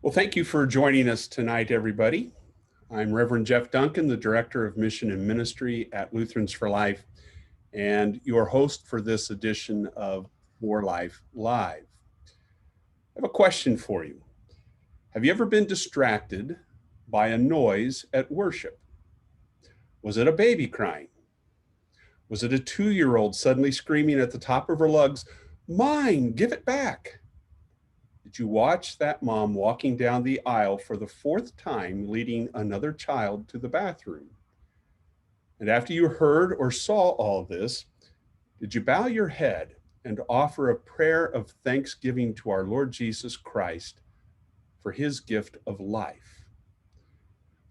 Well, thank you for joining us tonight, everybody. I'm Reverend Jeff Duncan, the Director of Mission and Ministry at Lutherans for Life, and your host for this edition of For Life Live. I have a question for you. Have you ever been distracted by a noise at worship? Was it a baby crying? Was it a 2-year-old suddenly screaming at the top of her lungs, "Mine, give it back"? Did you watch that mom walking down the aisle for the 4th time, leading another child to the bathroom? And after you heard or saw all this, did you bow your head and offer a prayer of thanksgiving to our Lord Jesus Christ for his gift of life?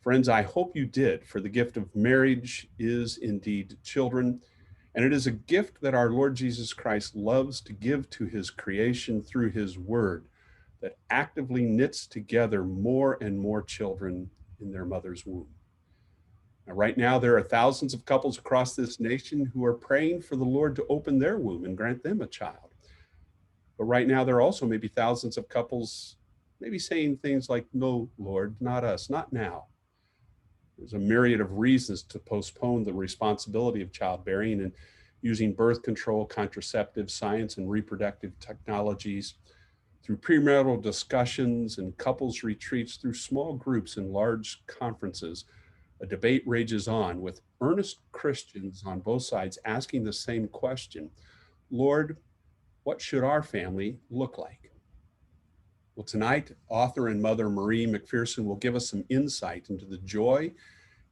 Friends, I hope you did, for the gift of marriage is indeed children, and it is a gift that our Lord Jesus Christ loves to give to his creation through his word that actively knits together more and more children in their mother's womb. Now, right now, there are thousands of couples across this nation who are praying for the Lord to open their womb and grant them a child. But right now, there are also maybe thousands of couples maybe saying things like, "No, Lord, not us, not now." There's a myriad of reasons to postpone the responsibility of childbearing and using birth control, contraceptive, science, and reproductive technologies, through premarital discussions and couples retreats, through small groups and large conferences. A debate rages on with earnest Christians on both sides asking the same question: Lord, what should our family look like? Well, tonight, author and mother Marie MacPherson will give us some insight into the joy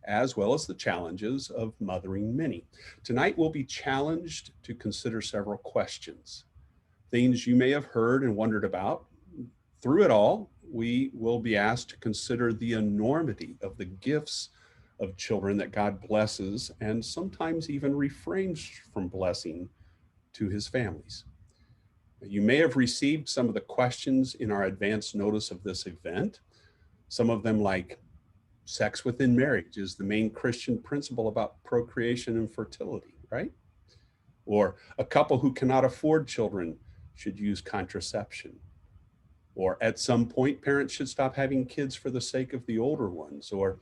as well as the challenges of mothering many. Tonight, we'll be challenged to consider several questions, things you may have heard and wondered about. Through it all, we will be asked to consider the enormity of the gifts of children that God blesses and sometimes even refrains from blessing to his families. You may have received some of the questions in our advance notice of this event. Some of them like, sex within marriage is the main Christian principle about procreation and fertility, right? Or a couple who cannot afford children should use contraception. Or at some point, parents should stop having kids for the sake of the older ones. Or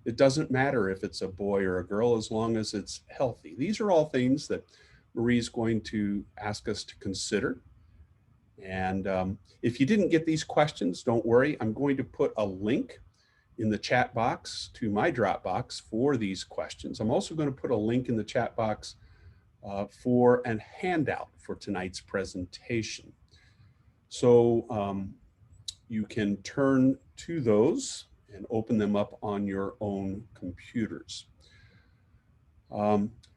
it doesn't matter if it's a boy or a girl as long as it's healthy. These are all things that Marie's going to ask us to consider. And if you didn't get these questions, don't worry. I'm going to put a link in the chat box to my Dropbox for these questions. I'm also going to put a link in the chat box for a handout for tonight's presentation. So you can turn to those and open them up on your own computers.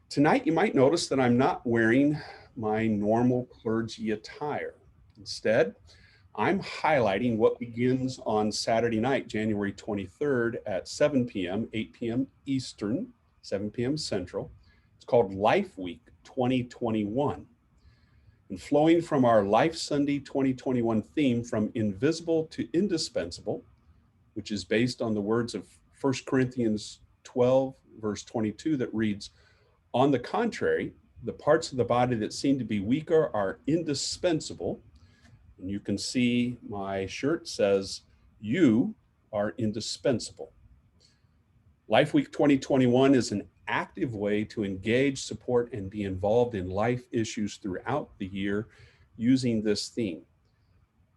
Tonight, you might notice that I'm not wearing my normal clergy attire. Instead, I'm highlighting what begins on Saturday night, January 23rd at 7 p.m., 8 p.m. Eastern, 7 p.m. Central. It's called Life Week 2021. And flowing from our Life Sunday 2021 theme, from invisible to indispensable, which is based on the words of 1 Corinthians 12, verse 22, that reads, "On the contrary, the parts of the body that seem to be weaker are indispensable." And you can see my shirt says, "You are indispensable." Life Week 2021 is an active way to engage, support, and be involved in life issues throughout the year using this theme.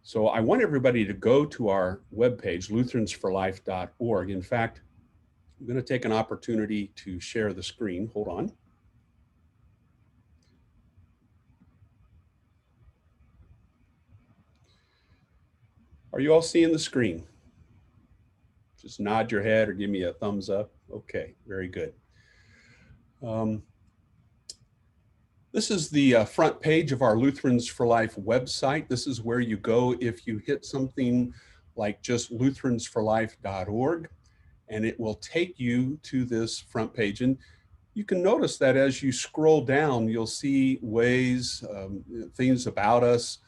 So I want everybody to go to our webpage, lutheransforlife.org. In fact, I'm going to take an opportunity to share the screen. Hold on. Are you all seeing the screen? Just nod your head or give me a thumbs up. Okay, very good. This is the front page of our Lutherans for Life website. This is where you go if you hit something like just lutheransforlife.org, and it will take you to this front page. And you can notice that as you scroll down, you'll see ways, things about us.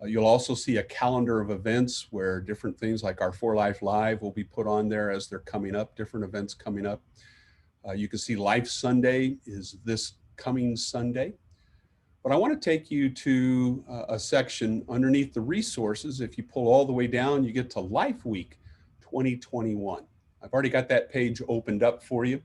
You'll also see a calendar of events where different things like our For Life Live will be put on there as they're coming up, different events coming up. You can see Life Sunday is this coming Sunday. But I want to take you to a section underneath the resources. If you pull all the way down, you get to Life Week 2021. I've already got that page opened up for you.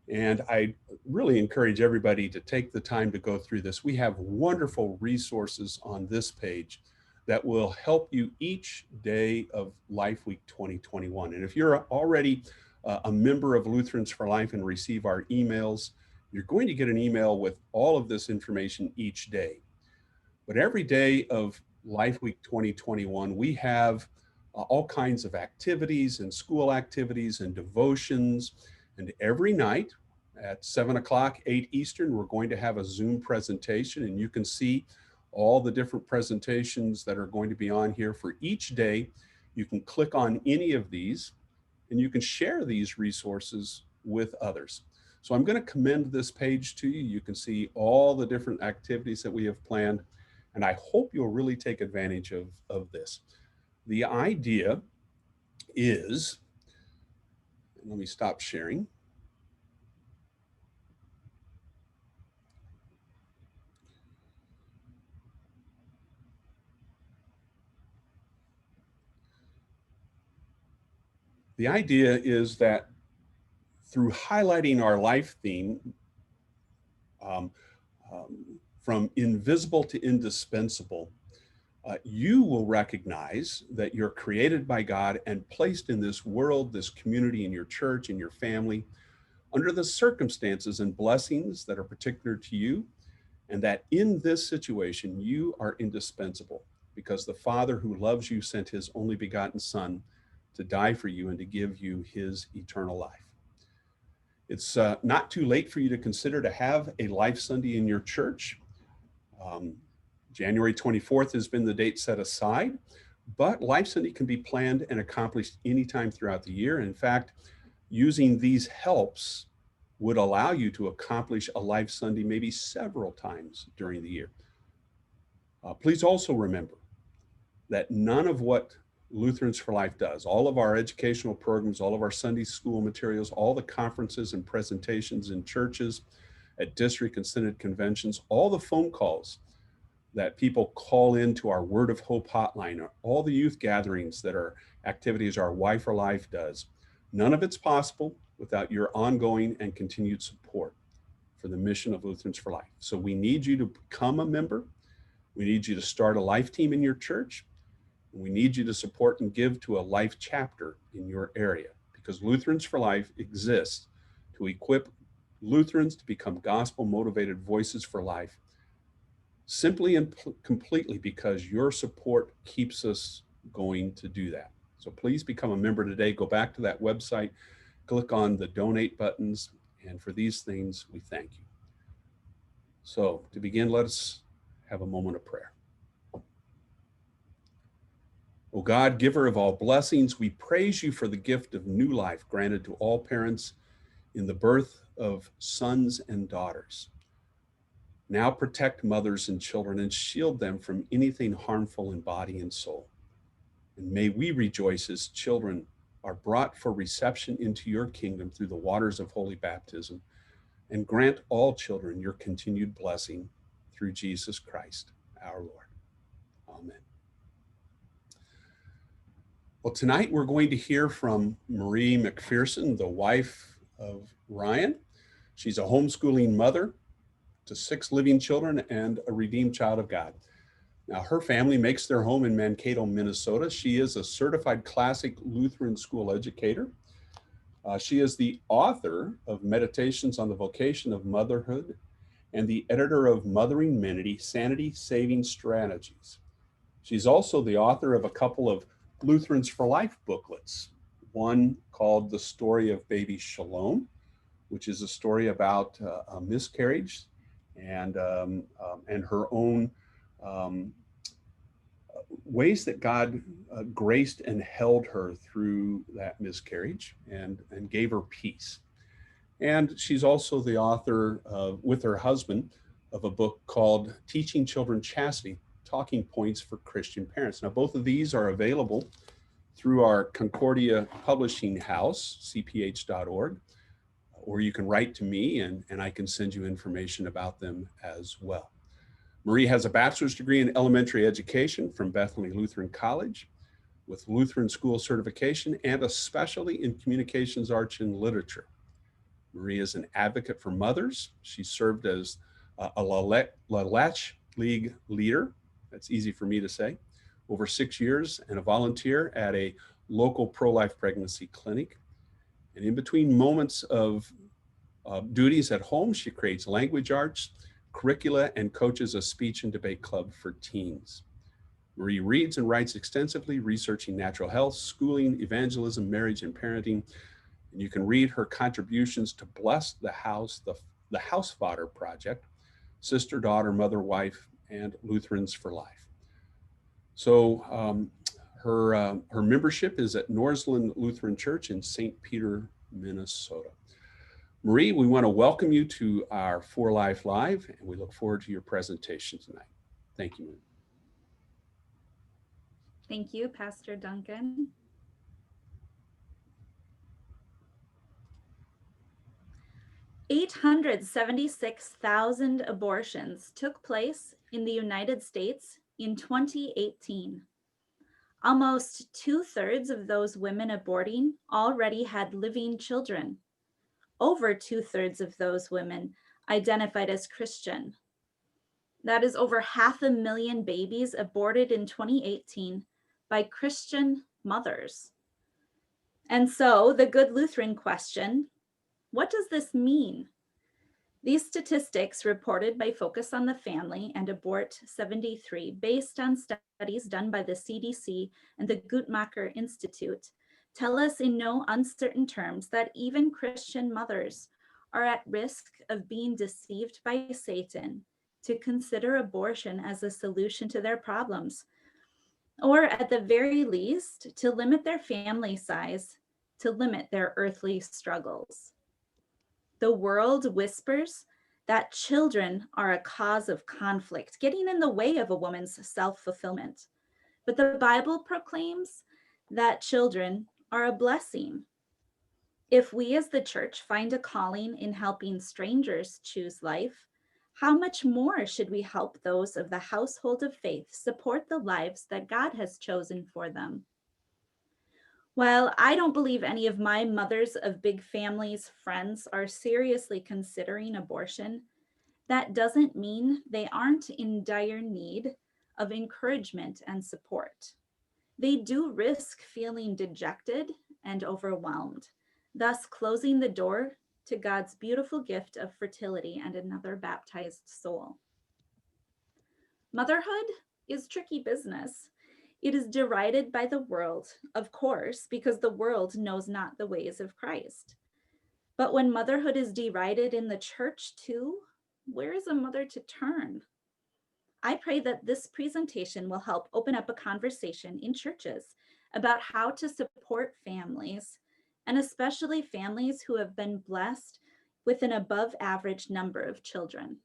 And I really encourage everybody to take the time to go through this. We have wonderful resources on this page that will help you each day of Life Week 2021. And if you're already a member of Lutherans for Life and receive our emails, you're going to get an email with all of this information each day. But every day of Life Week 2021, we have all kinds of activities and school activities and devotions. And every night at 7 o'clock, 8 Eastern, we're going to have a Zoom presentation, and you can see all the different presentations that are going to be on here for each day. You can click on any of these and you can share these resources with others. So I'm going to commend this page to you. You can see all the different activities that we have planned, and I hope you'll really take advantage of this. The idea is, let me stop sharing. The idea is that through highlighting our life theme, from invisible to indispensable, you will recognize that you're created by God and placed in this world, this community, in your church, in your family, under the circumstances and blessings that are particular to you, and that in this situation, you are indispensable because the Father who loves you sent his only begotten Son to die for you and to give you his eternal life. It's not too late for you to consider to have a Life Sunday in your church. January 24th has been the date set aside, but Life Sunday can be planned and accomplished anytime throughout the year. And in fact, using these helps would allow you to accomplish a Life Sunday maybe several times during the year. Please also remember that none of what Lutherans for Life does, all of our educational programs, all of our Sunday school materials, all the conferences and presentations in churches, at district and synod conventions, all the phone calls that people call into our Word of Hope hotline, all the youth gatherings that are activities our Y for Life does, none of it's possible without your ongoing and continued support for the mission of Lutherans for Life. So we need you to become a member. We need you to start a life team in your church. And we need you to support and give to a life chapter in your area, because Lutherans for Life exists to equip Lutherans to become gospel-motivated voices for life, simply and completely because your support keeps us going to do that. So please become a member today. Go back to that website, click on the donate buttons, and for these things, we thank you. So to begin, let us have a moment of prayer. O God, giver of all blessings, we praise you for the gift of new life granted to all parents in the birth of sons and daughters. Now protect mothers and children and shield them from anything harmful in body and soul. And may we rejoice as children are brought for reception into your kingdom through the waters of holy baptism, and grant all children your continued blessing through Jesus Christ, our Lord. Amen. Well, tonight we're going to hear from Marie MacPherson, the wife of Ryan. She's a homeschooling mother to 6 living children and a redeemed child of God. Now, her family makes their home in Mankato, Minnesota. She is a certified classic Lutheran school educator. She is the author of Meditations on the Vocation of Motherhood and the editor of Mothering Sanity Saving Strategies. She's also the author of a couple of Lutherans for Life booklets, one called The Story of Baby Shalom, which is a story about a miscarriage and her own ways that God graced and held her through that miscarriage and gave her peace. And she's also the author, with her husband, of a book called Teaching Children Chastity, Talking Points for Christian Parents. Now, both of these are available through our Concordia Publishing House, cph.org, or you can write to me and I can send you information about them as well. Marie has a bachelor's degree in elementary education from Bethany Lutheran College with Lutheran School certification and a specialty in communications arts and literature. Marie is an advocate for mothers. She served as a La Latch League leader, that's easy for me to say, over 6 years, and a volunteer at a local pro-life pregnancy clinic. And in between moments of duties at home, she creates language arts, curricula, and coaches a speech and debate club for teens. Marie reads and writes extensively, researching natural health, schooling, evangelism, marriage, and parenting. And you can read her contributions to Bless the House, the House Fodder Project, Sister, Daughter, Mother, Wife, and Lutherans for Life. So her membership is at Norseland Lutheran Church in St. Peter, Minnesota. Marie, we want to welcome you to our For Life Live, and we look forward to your presentation tonight. Thank you, Marie. Thank you, Pastor Duncan. $876,000 abortions took place in the United States in 2018. Almost 2/3 of those women aborting already had living children. Over 2/3 of those women identified as Christian. That is over 500,000 babies aborted in 2018 by Christian mothers. And so the good Lutheran question, what does this mean? These statistics reported by Focus on the Family and Abort 73, based on studies done by the CDC and the Guttmacher Institute, tell us in no uncertain terms that even Christian mothers are at risk of being deceived by Satan to consider abortion as a solution to their problems, or at the very least, to limit their family size, to limit their earthly struggles. The world whispers that children are a cause of conflict, getting in the way of a woman's self-fulfillment. But the Bible proclaims that children are a blessing. If we as the church find a calling in helping strangers choose life, how much more should we help those of the household of faith support the lives that God has chosen for them? While I don't believe any of my mothers of big families friends are seriously considering abortion, that doesn't mean they aren't in dire need of encouragement and support. They do risk feeling dejected and overwhelmed, thus closing the door to God's beautiful gift of fertility and another baptized soul. Motherhood is tricky business. It is derided by the world, of course, because the world knows not the ways of Christ. But when motherhood is derided in the church too, where is a mother to turn? I pray that this presentation will help open up a conversation in churches about how to support families, and especially families who have been blessed with an above average number of children.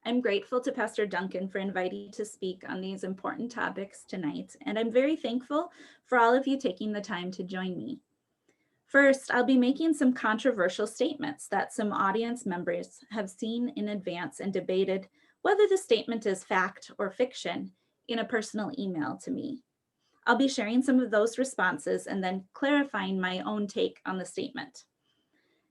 I'm grateful to Pastor Duncan for inviting me to speak on these important topics tonight, and I'm very thankful for all of you taking the time to join me. First, I'll be making some controversial statements that some audience members have seen in advance and debated whether the statement is fact or fiction in a personal email to me. I'll be sharing some of those responses and then clarifying my own take on the statement.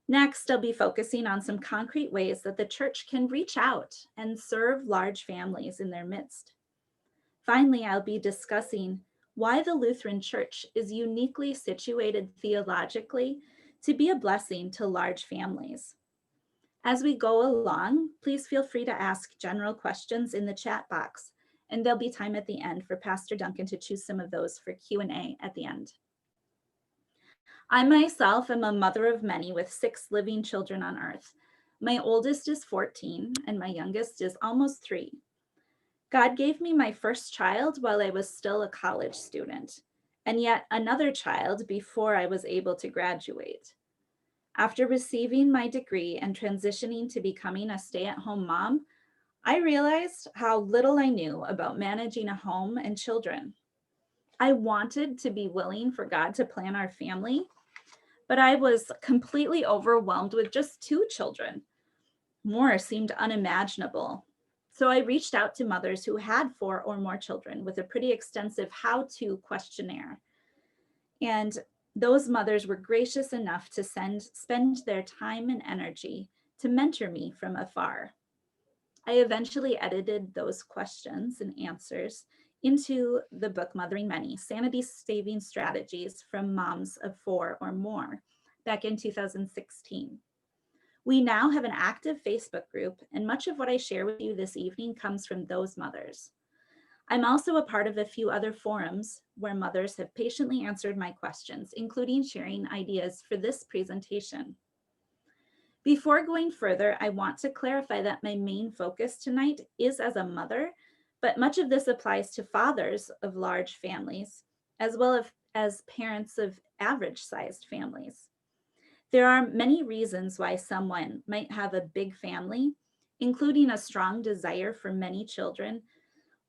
Next, I'll be focusing on some concrete ways that the church can reach out and serve large families in their midst. Finally, I'll be discussing why the Lutheran Church is uniquely situated theologically to be a blessing to large families. As we go along, please feel free to ask general questions in the chat box, and there'll be time at the end for Pastor Duncan to choose some of those for Q&A at the end. I myself am a mother of many with 6 living children on earth. My oldest is 14 and my youngest is almost 3. God gave me my first child while I was still a college student, and yet another child before I was able to graduate. After receiving my degree and transitioning to becoming a stay-at-home mom, I realized how little I knew about managing a home and children. I wanted to be willing for God to plan our family, but I was completely overwhelmed with just 2 children. More seemed unimaginable. So I reached out to mothers who had 4 or more children with a pretty extensive how-to questionnaire. And those mothers were gracious enough to spend their time and energy to mentor me from afar. I eventually edited those questions and answers into the book Mothering Many, Sanity Saving Strategies from Moms of 4 or More, back in 2016. We now have an active Facebook group, and much of what I share with you this evening comes from those mothers. I'm also a part of a few other forums where mothers have patiently answered my questions, including sharing ideas for this presentation. Before going further, I want to clarify that my main focus tonight is as a mother, but much of this applies to fathers of large families, as well as parents of average-sized families. There are many reasons why someone might have a big family, including a strong desire for many children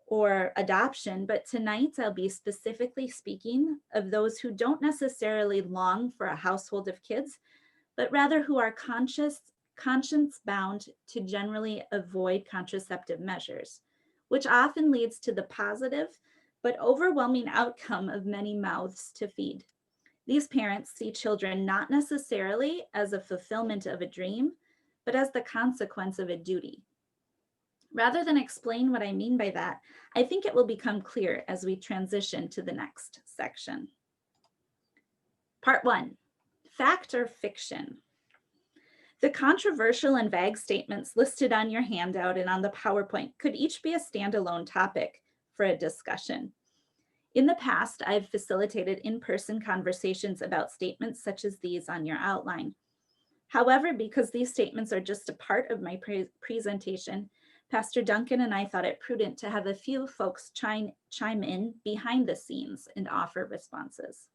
or adoption, but tonight I'll be specifically speaking of those who don't necessarily long for a household of kids, but rather who are conscience bound to generally avoid contraceptive measures, which often leads to the positive but overwhelming outcome of many mouths to feed. These parents see children not necessarily as a fulfillment of a dream, but as the consequence of a duty. Rather than explain what I mean by that, I think it will become clear as we transition to the next section. Part 1, fact or fiction? The controversial and vague statements listed on your handout and on the PowerPoint could each be a standalone topic for a discussion. In the past, I've facilitated in-person conversations about statements such as these on your outline. However, because these statements are just a part of my presentation, Pastor Duncan and I thought it prudent to have a few folks chime in behind the scenes and offer responses.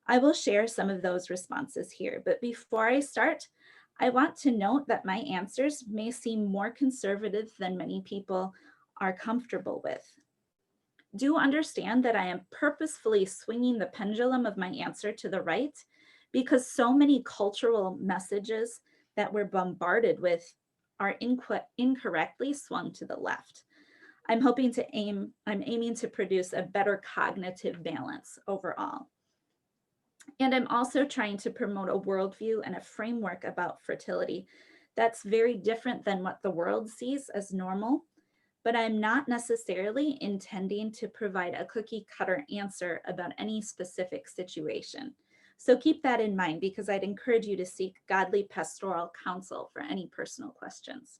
I will share some of those responses here, but before I start, I want to note that my answers may seem more conservative than many people are comfortable with. Do understand that I am purposefully swinging the pendulum of my answer to the right because so many cultural messages that we're bombarded with are incorrectly swung to the left. I'm aiming to produce a better cognitive balance overall. And I'm also trying to promote a worldview and a framework about fertility that's very different than what the world sees as normal, but I'm not necessarily intending to provide a cookie cutter answer about any specific situation. So keep that in mind because I'd encourage you to seek godly pastoral counsel for any personal questions.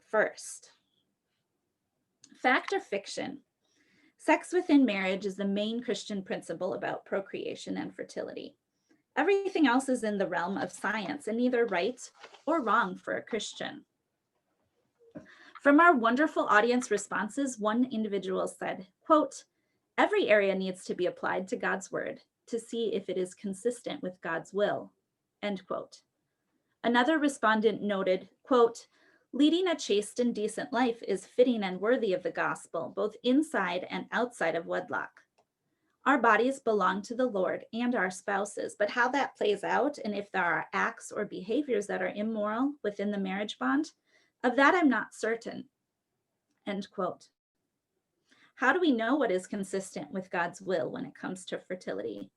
First, fact or fiction? Sex within marriage is the main Christian principle about procreation and fertility. Everything else is in the realm of science and neither right or wrong for a Christian. From our wonderful audience responses, one individual said, quote, "Every area needs to be applied to God's word to see if it is consistent with God's will," end quote. Another respondent noted, quote, "Leading a chaste and decent life is fitting and worthy of the gospel, both inside and outside of wedlock. Our bodies belong to the Lord and our spouses, but how that plays out and if there are acts or behaviors that are immoral within the marriage bond, of that I'm not certain," end quote. How do we know what is consistent with God's will when it comes to fertility?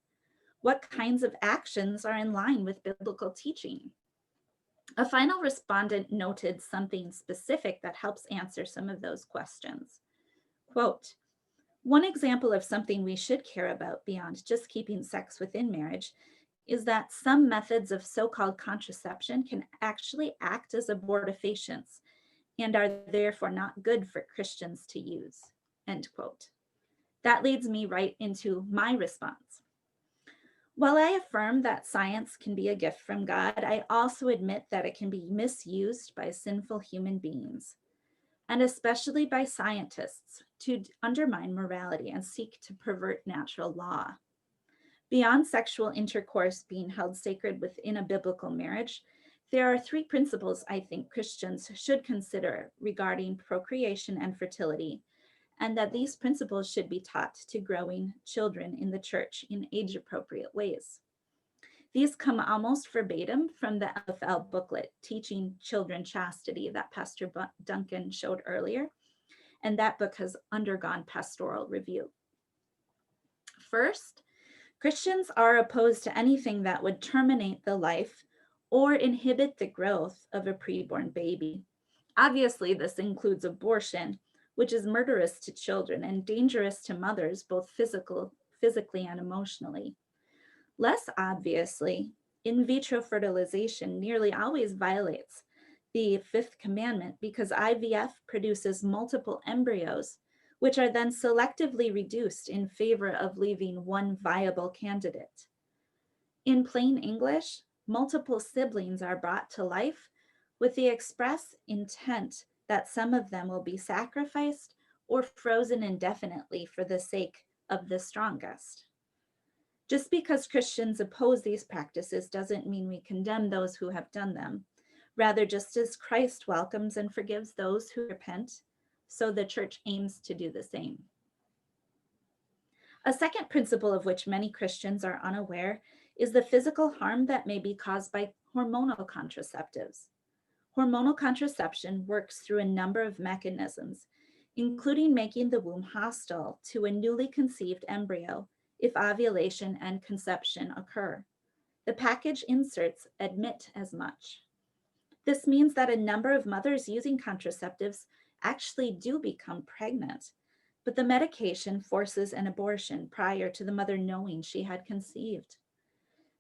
What kinds of actions are in line with biblical teaching? A final respondent noted something specific that helps answer some of those questions. Quote, "One example of something we should care about beyond just keeping sex within marriage is that some methods of so-called contraception can actually act as abortifacients and are therefore not good for Christians to use," end quote. That leads me right into my response. While I affirm that science can be a gift from God, I also admit that it can be misused by sinful human beings, and especially by scientists, to undermine morality and seek to pervert natural law. Beyond sexual intercourse being held sacred within a biblical marriage, there are 3 principles I think Christians should consider regarding procreation and fertility, and that these principles should be taught to growing children in the church in age-appropriate ways. These come almost verbatim from the LFL booklet, Teaching Children Chastity, that Pastor Duncan showed earlier, and that book has undergone pastoral review. First, Christians are opposed to anything that would terminate the life or inhibit the growth of a preborn baby. Obviously, this includes abortion, which is murderous to children and dangerous to mothers, both physically and emotionally. Less obviously, in vitro fertilization nearly always violates the fifth commandment because IVF produces multiple embryos, which are then selectively reduced in favor of leaving one viable candidate. In plain English, multiple siblings are brought to life with the express intent that some of them will be sacrificed or frozen indefinitely for the sake of the strongest. Just because Christians oppose these practices doesn't mean we condemn those who have done them. Rather, just as Christ welcomes and forgives those who repent, so the church aims to do the same. A second principle of which many Christians are unaware is the physical harm that may be caused by hormonal contraceptives. Hormonal contraception works through a number of mechanisms, including making the womb hostile to a newly conceived embryo if ovulation and conception occur. The package inserts admit as much. This means that a number of mothers using contraceptives actually do become pregnant, but the medication forces an abortion prior to the mother knowing she had conceived.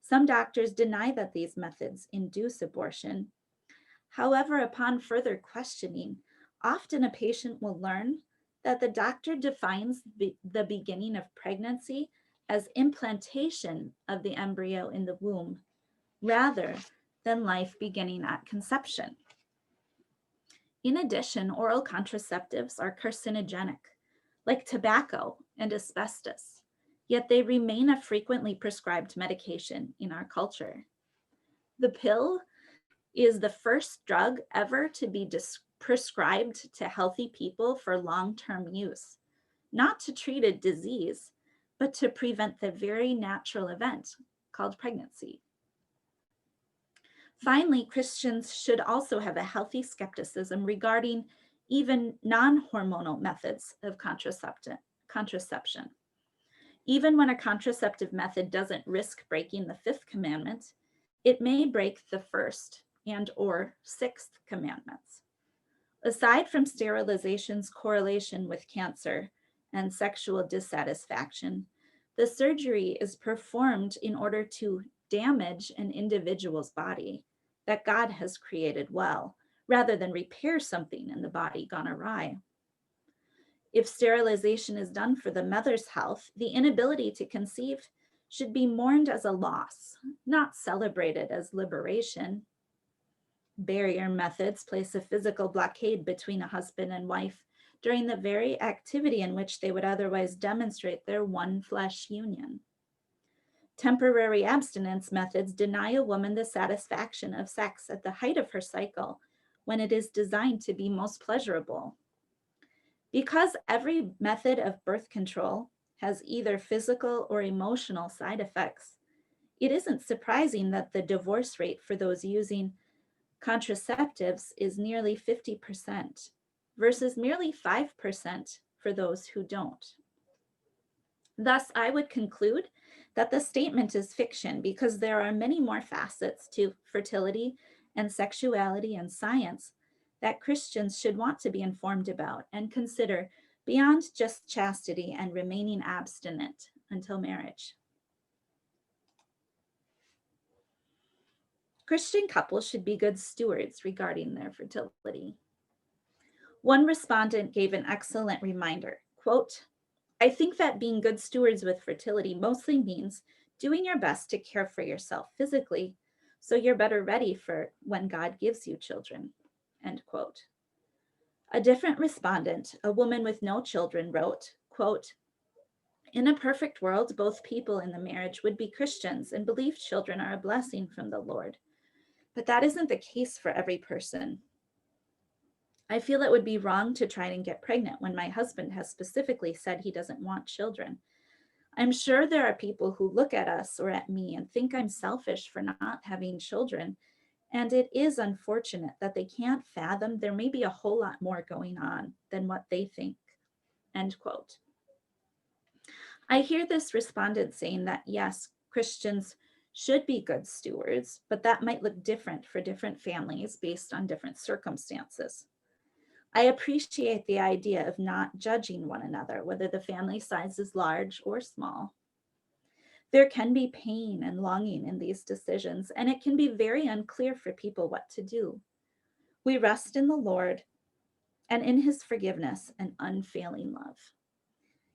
Some doctors deny that these methods induce abortion. However, upon further questioning, often a patient will learn that the doctor defines the beginning of pregnancy as implantation of the embryo in the womb, rather than life beginning at conception. In addition, oral contraceptives are carcinogenic, like tobacco and asbestos, yet they remain a frequently prescribed medication in our culture. The pill is the first drug ever to be prescribed to healthy people for long-term use, not to treat a disease, but to prevent the very natural event called pregnancy. Finally, Christians should also have a healthy skepticism regarding even non-hormonal methods of contraception. Even when a contraceptive method doesn't risk breaking the fifth commandment, it may break the first and or sixth commandments. Aside from sterilization's correlation with cancer and sexual dissatisfaction, the surgery is performed in order to damage an individual's body that God has created well, rather than repair something in the body gone awry. If sterilization is done for the mother's health, the inability to conceive should be mourned as a loss, not celebrated as liberation. Barrier methods place a physical blockade between a husband and wife during the very activity in which they would otherwise demonstrate their one flesh union. Temporary abstinence methods deny a woman the satisfaction of sex at the height of her cycle when it is designed to be most pleasurable. Because every method of birth control has either physical or emotional side effects, it isn't surprising that the divorce rate for those using contraceptives is nearly 50% versus merely 5% for those who don't. Thus, I would conclude that the statement is fiction because there are many more facets to fertility and sexuality and science that Christians should want to be informed about and consider beyond just chastity and remaining abstinent until marriage. Christian couples should be good stewards regarding their fertility. One respondent gave an excellent reminder, quote, "I think that being good stewards with fertility mostly means doing your best to care for yourself physically so you're better ready for when God gives you children," end quote. A different respondent, a woman with no children, wrote, quote, "In a perfect world, both people in the marriage would be Christians and believe children are a blessing from the Lord. But that isn't the case for every person. I feel it would be wrong to try and get pregnant when my husband has specifically said he doesn't want children. I'm sure there are people who look at us or at me and think I'm selfish for not having children. And it is unfortunate that they can't fathom there may be a whole lot more going on than what they think. End quote. I hear this respondent saying that yes, Christians should be good stewards, but that might look different for different families based on different circumstances. I appreciate the idea of not judging one another, whether the family size is large or small. There can be pain and longing in these decisions, and it can be very unclear for people what to do. We rest in the Lord and in his forgiveness and unfailing love.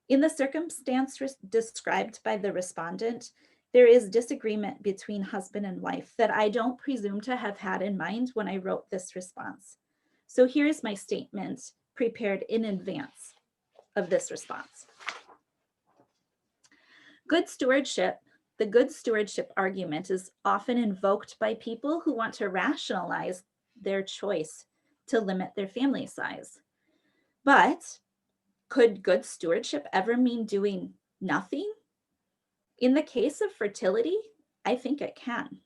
In the circumstance described by the respondent, there is disagreement between husband and wife that I don't presume to have had in mind when I wrote this response. So here's my statement prepared in advance of this response. The good stewardship argument is often invoked by people who want to rationalize their choice to limit their family size. But could good stewardship ever mean doing nothing? In the case of fertility, I think it can.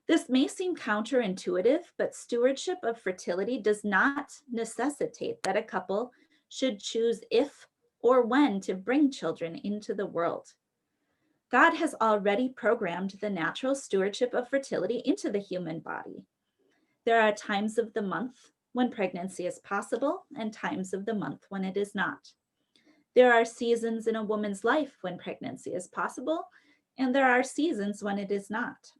This may seem counterintuitive, but stewardship of fertility does not necessitate that a couple should choose if or when to bring children into the world. God has already programmed the natural stewardship of fertility into the human body. There are times of the month when pregnancy is possible and times of the month when it is not. There are seasons in a woman's life when pregnancy is possible, and there are seasons when it is not.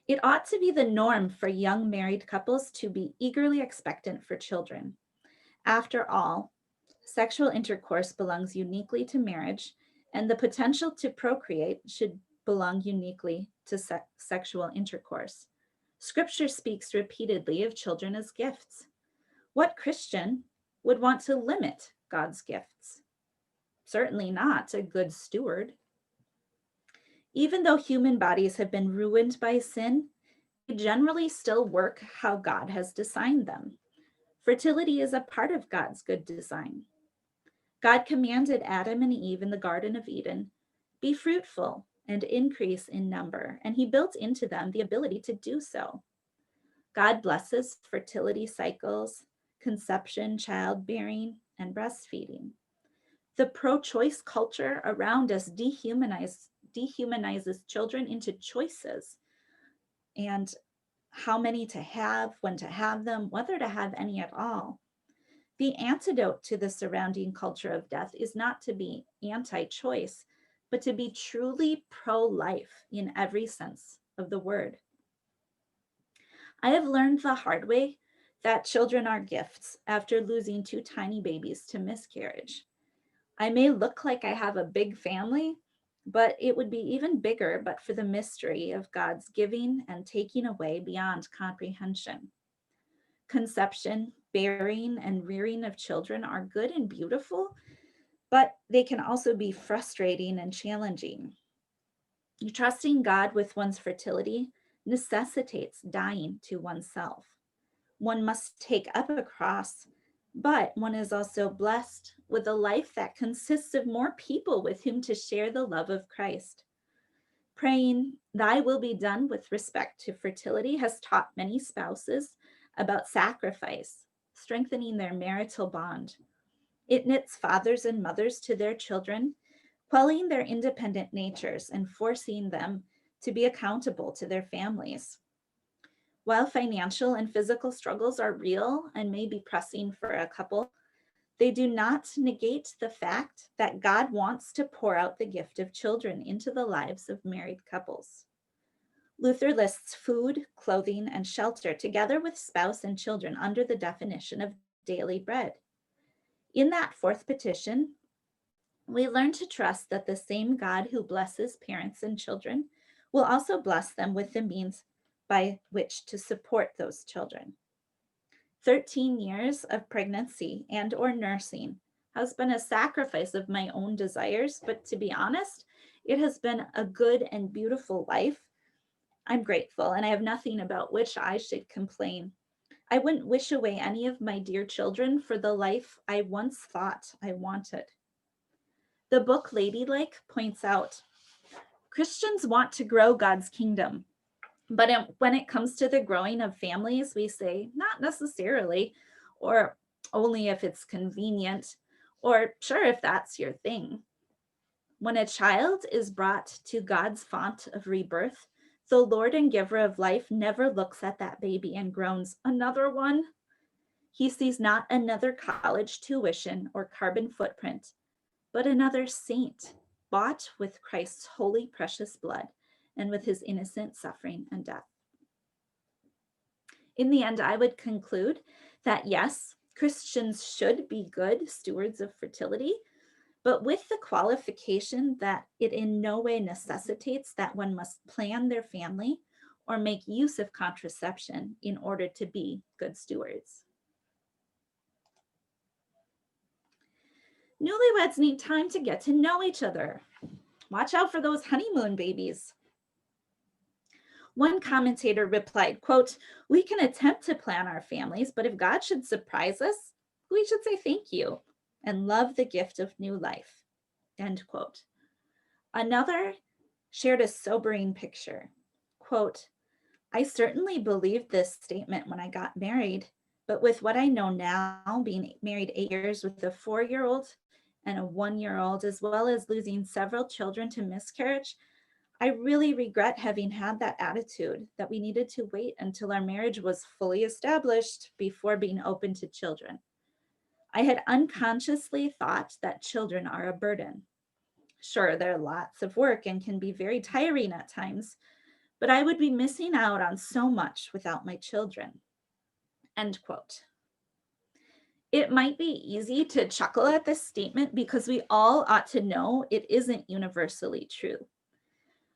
It ought to be the norm for young married couples to be eagerly expectant for children. After all, sexual intercourse belongs uniquely to marriage, and the potential to procreate should belong uniquely to sexual intercourse. Scripture speaks repeatedly of children as gifts. What Christian would want to limit God's gifts? Certainly not a good steward. Even though human bodies have been ruined by sin, they generally still work how God has designed them. Fertility is a part of God's good design. God commanded Adam and Eve in the Garden of Eden, be fruitful and increase in number, and he built into them the ability to do so. God blesses fertility cycles, conception, childbearing, and breastfeeding. The pro-choice culture around us dehumanizes children into choices and how many to have, when to have them, whether to have any at all. The antidote to the surrounding culture of death is not to be anti-choice, but to be truly pro-life in every sense of the word. I have learned the hard way that children are gifts after losing 2 tiny babies to miscarriage. I may look like I have a big family, but it would be even bigger but for the mystery of God's giving and taking away beyond comprehension. Conception, bearing, and rearing of children are good and beautiful, but they can also be frustrating and challenging. Trusting God with one's fertility necessitates dying to oneself. One must take up a cross, but one is also blessed with a life that consists of more people with whom to share the love of Christ. Praying, "Thy will be done" with respect to fertility has taught many spouses about sacrifice, strengthening their marital bond. It knits fathers and mothers to their children, quelling their independent natures and forcing them to be accountable to their families. While financial and physical struggles are real and may be pressing for a couple, they do not negate the fact that God wants to pour out the gift of children into the lives of married couples. Luther lists food, clothing, and shelter together with spouse and children under the definition of daily bread. In that fourth petition, we learn to trust that the same God who blesses parents and children will also bless them with the means by which to support those children. 13 years of pregnancy and or nursing has been a sacrifice of my own desires, but to be honest, it has been a good and beautiful life. I'm grateful, and I have nothing about which I should complain. I wouldn't wish away any of my dear children for the life I once thought I wanted. The book Ladylike points out, Christians want to grow God's kingdom, but when it comes to the growing of families, we say, not necessarily, or only if it's convenient, or sure, if that's your thing. When a child is brought to God's font of rebirth, the Lord and giver of life never looks at that baby and groans, another one. He sees not another college tuition or carbon footprint, but another saint bought with Christ's holy, precious blood and with his innocent suffering and death. In the end, I would conclude that yes, Christians should be good stewards of fertility, but with the qualification that it in no way necessitates that one must plan their family or make use of contraception in order to be good stewards. Newlyweds need time to get to know each other. Watch out for those honeymoon babies. One commentator replied, quote, "We can attempt to plan our families, but if God should surprise us, we should say thank you and love the gift of new life," end quote. Another shared a sobering picture. Quote, "I certainly believed this statement when I got married, but with what I know now, being married 8 years with a 4-year-old and a 1-year-old, as well as losing several children to miscarriage, I really regret having had that attitude that we needed to wait until our marriage was fully established before being open to children. I had unconsciously thought that children are a burden. Sure, they're lots of work and can be very tiring at times, but I would be missing out on so much without my children," end quote. It might be easy to chuckle at this statement because we all ought to know it isn't universally true.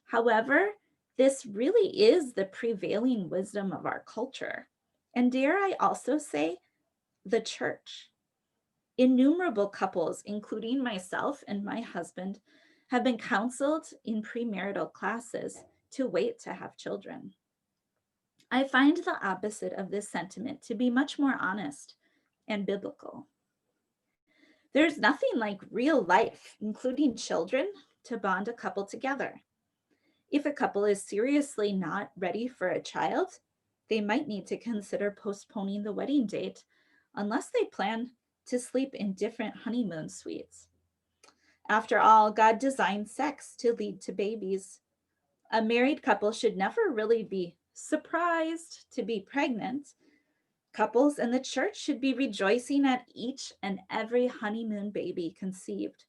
However, this really is the prevailing wisdom of our culture. And dare I also say, the church. Innumerable couples, including myself and my husband, have been counseled in premarital classes to wait to have children. I find the opposite of this sentiment to be much more honest and biblical. There's nothing like real life, including children, to bond a couple together. If a couple is seriously not ready for a child, they might need to consider postponing the wedding date unless they plan to sleep in different honeymoon suites. After all, God designed sex to lead to babies. A married couple should never really be surprised to be pregnant. Couples in the church should be rejoicing at each and every honeymoon baby conceived.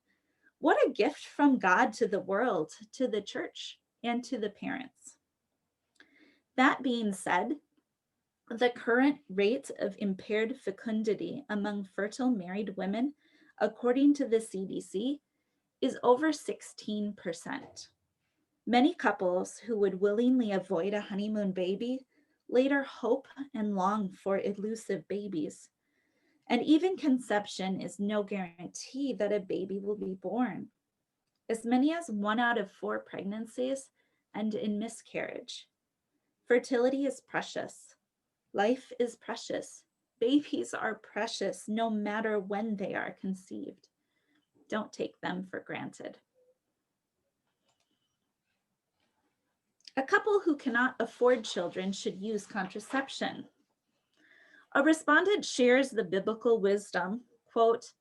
What a gift from God to the world, to the church, and to the parents. That being said, the current rate of impaired fecundity among fertile married women, according to the CDC, is over 16%. Many couples who would willingly avoid a honeymoon baby later hope and long for elusive babies. And even conception is no guarantee that a baby will be born. As many as 1 out of 4 pregnancies end in miscarriage. Fertility is precious. Life is precious. Babies are precious no matter when they are conceived. Don't take them for granted. A couple who cannot afford children should use contraception. A respondent shares the biblical wisdom, quote,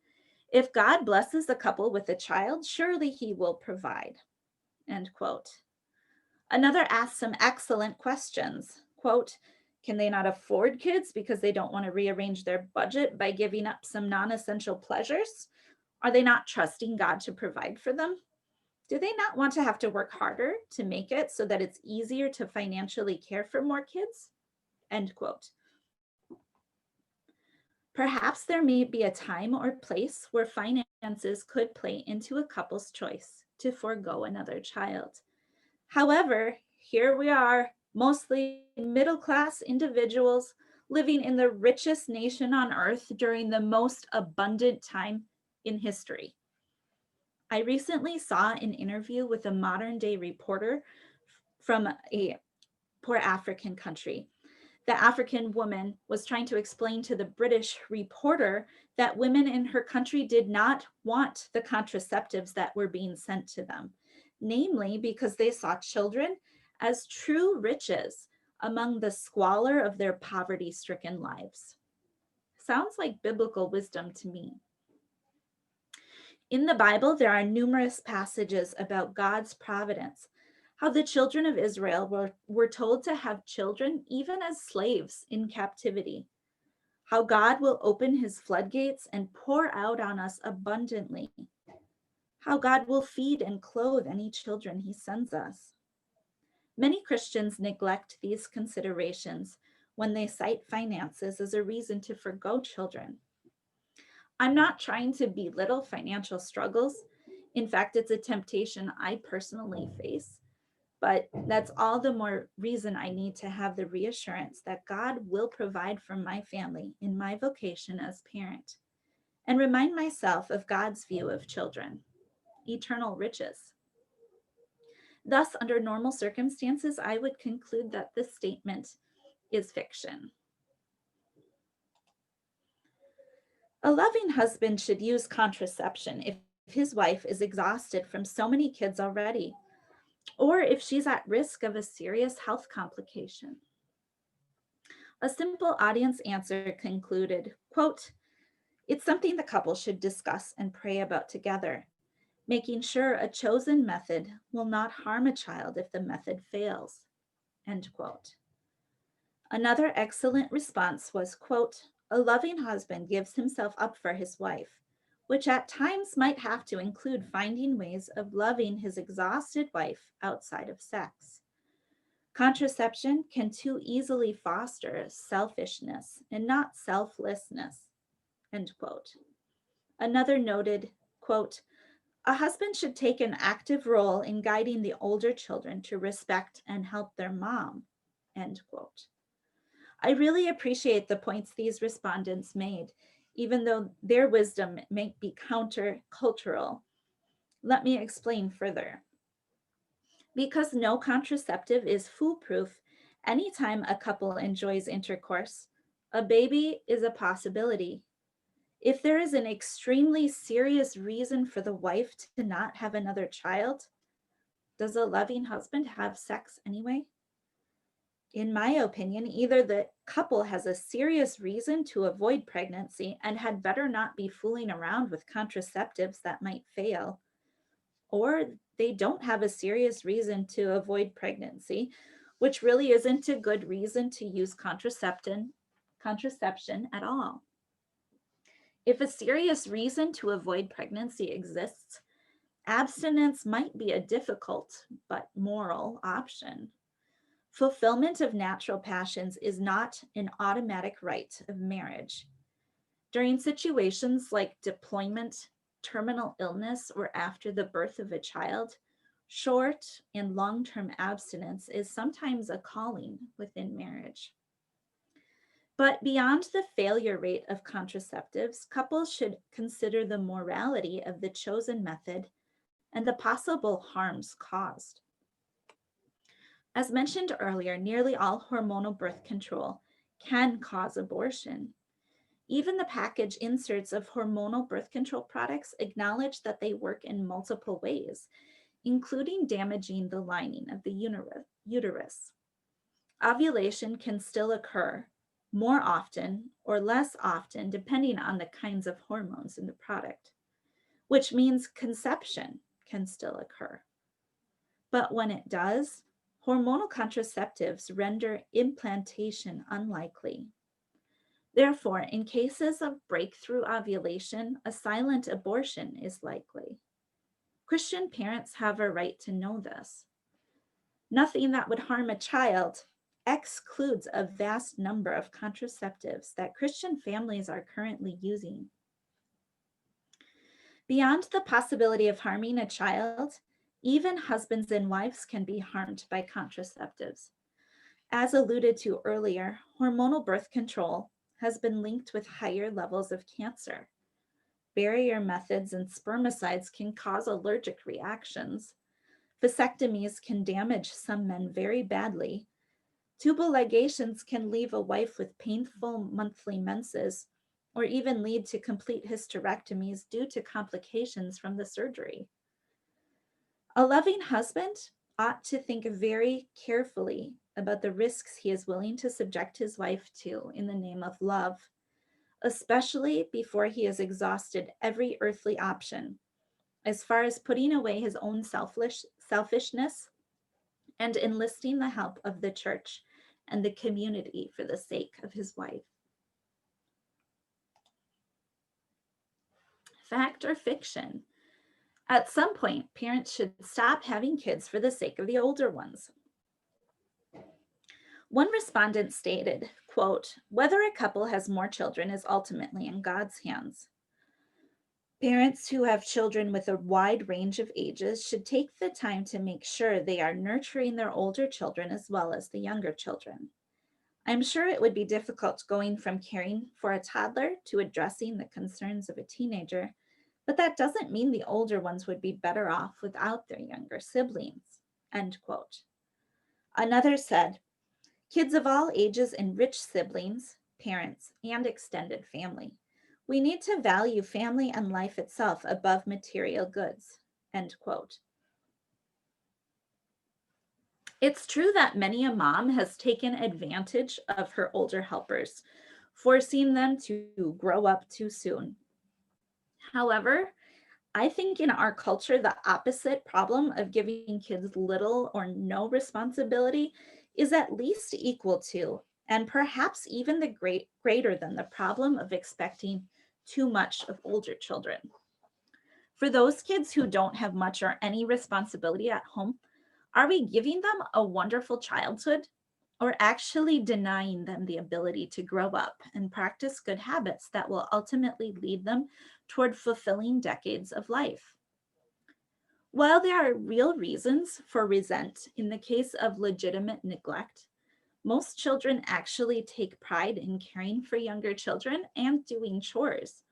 "If God blesses a couple with a child, surely he will provide," end quote. Another asks some excellent questions, quote, "Can they not afford kids because they don't want to rearrange their budget by giving up some non-essential pleasures? Are they not trusting God to provide for them? Do they not want to have to work harder to make it so that it's easier to financially care for more kids?" End quote. Perhaps there may be a time or place where finances could play into a couple's choice to forego another child. However, here we are, mostly middle-class individuals living in the richest nation on earth during the most abundant time in history. I recently saw an interview with a modern-day reporter from a poor African country. The African woman was trying to explain to the British reporter that women in her country did not want the contraceptives that were being sent to them, namely because they saw children as true riches among the squalor of their poverty-stricken lives. Sounds like biblical wisdom to me. In the Bible, there are numerous passages about God's providence, how the children of Israel were told to have children even as slaves in captivity, how God will open his floodgates and pour out on us abundantly, how God will feed and clothe any children he sends us. Many Christians neglect these considerations when they cite finances as a reason to forgo children. I'm not trying to belittle financial struggles. In fact, it's a temptation I personally face, but that's all the more reason I need to have the reassurance that God will provide for my family in my vocation as parent, and remind myself of God's view of children, eternal riches. Thus, under normal circumstances, I would conclude that this statement is fiction. A loving husband should use contraception if his wife is exhausted from so many kids already, or if she's at risk of a serious health complication. A simple audience answer concluded, quote, "It's something the couple should discuss and pray about together, making sure a chosen method will not harm a child if the method fails," end quote. Another excellent response was, quote, "A loving husband gives himself up for his wife, which at times might have to include finding ways of loving his exhausted wife outside of sex. Contraception can too easily foster selfishness and not selflessness," end quote. Another noted, quote, "A husband should take an active role in guiding the older children to respect and help their mom," end quote. I really appreciate the points these respondents made, even though their wisdom may be countercultural. Let me explain further. Because no contraceptive is foolproof, anytime a couple enjoys intercourse, a baby is a possibility. If there is an extremely serious reason for the wife to not have another child, does a loving husband have sex anyway? In my opinion, either the couple has a serious reason to avoid pregnancy and had better not be fooling around with contraceptives that might fail, or they don't have a serious reason to avoid pregnancy, which really isn't a good reason to use contraception at all. If a serious reason to avoid pregnancy exists, abstinence might be a difficult but moral option. Fulfillment of natural passions is not an automatic right of marriage. During situations like deployment, terminal illness, or after the birth of a child, short and long-term abstinence is sometimes a calling within marriage. But beyond the failure rate of contraceptives, couples should consider the morality of the chosen method and the possible harms caused. As mentioned earlier, nearly all hormonal birth control can cause abortion. Even the package inserts of hormonal birth control products acknowledge that they work in multiple ways, including damaging the lining of the uterus. Ovulation can still occur more often or less often depending on the kinds of hormones in the product, which means conception can still occur. But when it does, hormonal contraceptives render implantation unlikely. Therefore, in cases of breakthrough ovulation, a silent abortion is likely. Christian parents have a right to know this. Nothing that would harm a child excludes a vast number of contraceptives that Christian families are currently using. Beyond the possibility of harming a child, even husbands and wives can be harmed by contraceptives. As alluded to earlier, hormonal birth control has been linked with higher levels of cancer. Barrier methods and spermicides can cause allergic reactions. Vasectomies can damage some men very badly. Tubal ligations can leave a wife with painful monthly menses or even lead to complete hysterectomies due to complications from the surgery. A loving husband ought to think very carefully about the risks he is willing to subject his wife to in the name of love, especially before he has exhausted every earthly option, as far as putting away his own selfishness and enlisting the help of the church and the community for the sake of his wife. Fact or fiction? At some point, parents should stop having kids for the sake of the older ones. One respondent stated, quote, "Whether a couple has more children is ultimately in God's hands. Parents who have children with a wide range of ages should take the time to make sure they are nurturing their older children as well as the younger children. I'm sure it would be difficult going from caring for a toddler to addressing the concerns of a teenager, but that doesn't mean the older ones would be better off without their younger siblings." End quote. Another said, "Kids of all ages enrich siblings, parents, and extended family. We need to value family and life itself above material goods." End quote. It's true that many a mom has taken advantage of her older helpers, forcing them to grow up too soon. However, I think in our culture, the opposite problem of giving kids little or no responsibility is at least equal to, and perhaps even greater than the problem of expecting too much of older children. For those kids who don't have much or any responsibility at home, are we giving them a wonderful childhood or actually denying them the ability to grow up and practice good habits that will ultimately lead them toward fulfilling decades of life? While there are real reasons for resent in the case of legitimate neglect, most children actually take pride in caring for younger children and doing chores.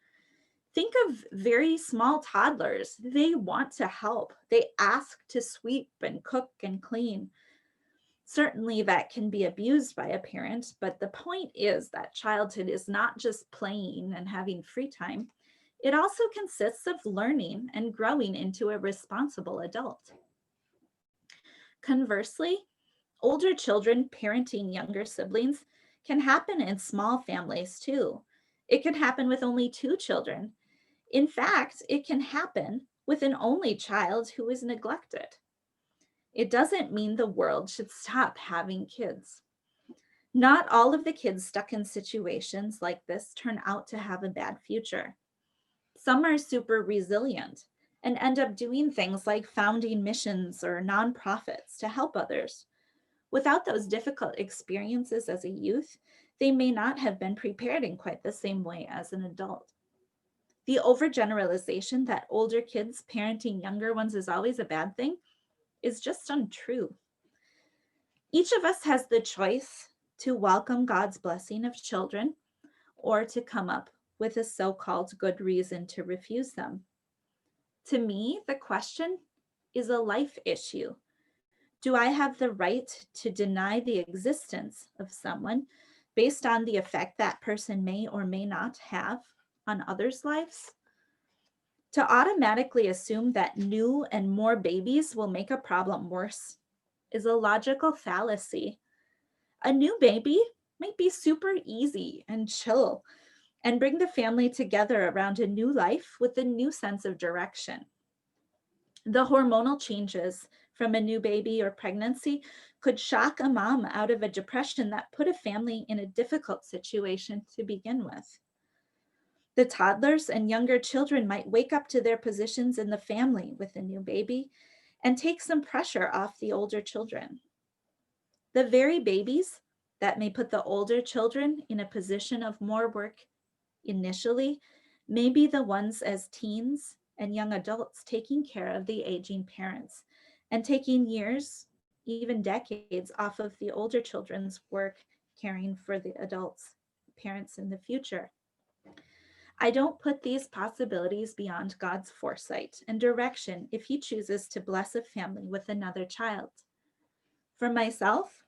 Think of very small toddlers. They want to help. They ask to sweep and cook and clean. Certainly, that can be abused by a parent, but the point is that childhood is not just playing and having free time. It also consists of learning and growing into a responsible adult. Conversely, older children parenting younger siblings can happen in small families too. It can happen with only two children. In fact, it can happen with an only child who is neglected. It doesn't mean the world should stop having kids. Not all of the kids stuck in situations like this turn out to have a bad future. Some are super resilient and end up doing things like founding missions or nonprofits to help others. Without those difficult experiences as a youth, they may not have been prepared in quite the same way as an adult. The overgeneralization that older kids parenting younger ones is always a bad thing is just untrue. Each of us has the choice to welcome God's blessing of children or to come up with a so-called good reason to refuse them. To me, the question is a life issue. Do I have the right to deny the existence of someone based on the effect that person may or may not have on others' lives? To automatically assume that new and more babies will make a problem worse is a logical fallacy. A new baby might be super easy and chill and bring the family together around a new life with a new sense of direction. The hormonal changes from a new baby or pregnancy could shock a mom out of a depression that put a family in a difficult situation to begin with. The toddlers and younger children might wake up to their positions in the family with a new baby and take some pressure off the older children. The very babies that may put the older children in a position of more work initially may be the ones as teens and young adults taking care of the aging parents and taking years, even decades off of the older children's work caring for the adults, parents in the future. I don't put these possibilities beyond God's foresight and direction if he chooses to bless a family with another child. For myself,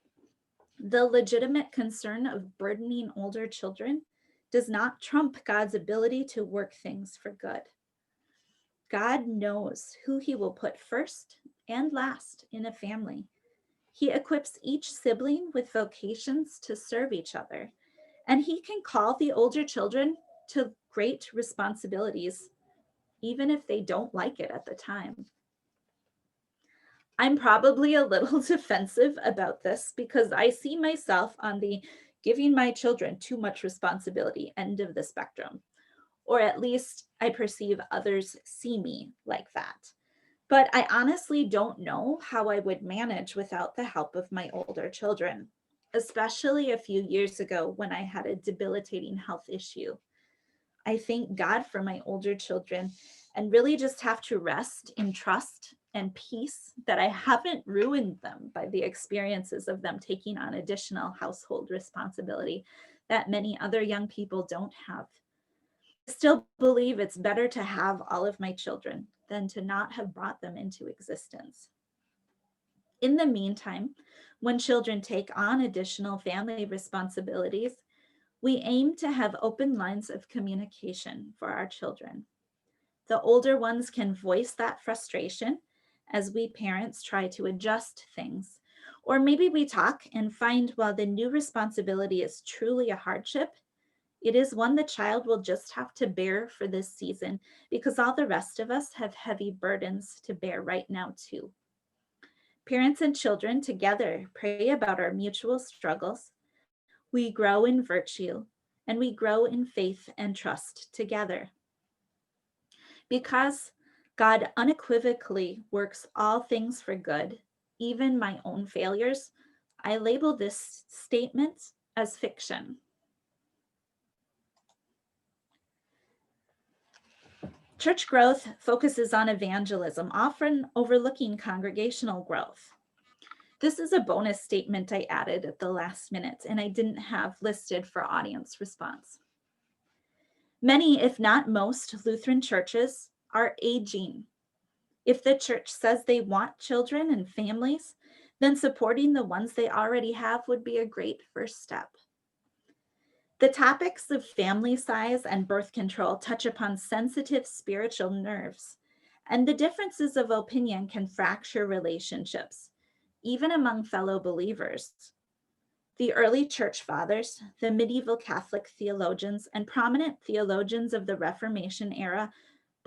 The legitimate concern of burdening older children does not trump God's ability to work things for good. God knows who he will put first and last in a family. He equips each sibling with vocations to serve each other, and he can call the older children to great responsibilities, even if they don't like it at the time. I'm probably a little defensive about this because I see myself on the giving my children too much responsibility end of the spectrum, or at least I perceive others see me like that. But I honestly don't know how I would manage without the help of my older children, especially a few years ago when I had a debilitating health issue. I thank God for my older children and really just have to rest in trust and peace that I haven't ruined them by the experiences of them taking on additional household responsibility that many other young people don't have. I still believe it's better to have all of my children than to not have brought them into existence. In the meantime, when children take on additional family responsibilities, we aim to have open lines of communication for our children. The older ones can voice that frustration as we parents try to adjust things. Or maybe we talk and find while the new responsibility is truly a hardship, it is one the child will just have to bear for this season because all the rest of us have heavy burdens to bear right now, too. Parents and children together pray about our mutual struggles. We grow in virtue and we grow in faith and trust together. Because God unequivocally works all things for good, even my own failures, I label this statement as fiction. Church growth focuses on evangelism, often overlooking congregational growth. This is a bonus statement I added at the last minute and I didn't have listed for audience response. Many, if not most, Lutheran churches are aging. If the church says they want children and families, then supporting the ones they already have would be a great first step. The topics of family size and birth control touch upon sensitive spiritual nerves, and the differences of opinion can fracture relationships, even among fellow believers. The early church fathers, the medieval Catholic theologians, and prominent theologians of the Reformation era,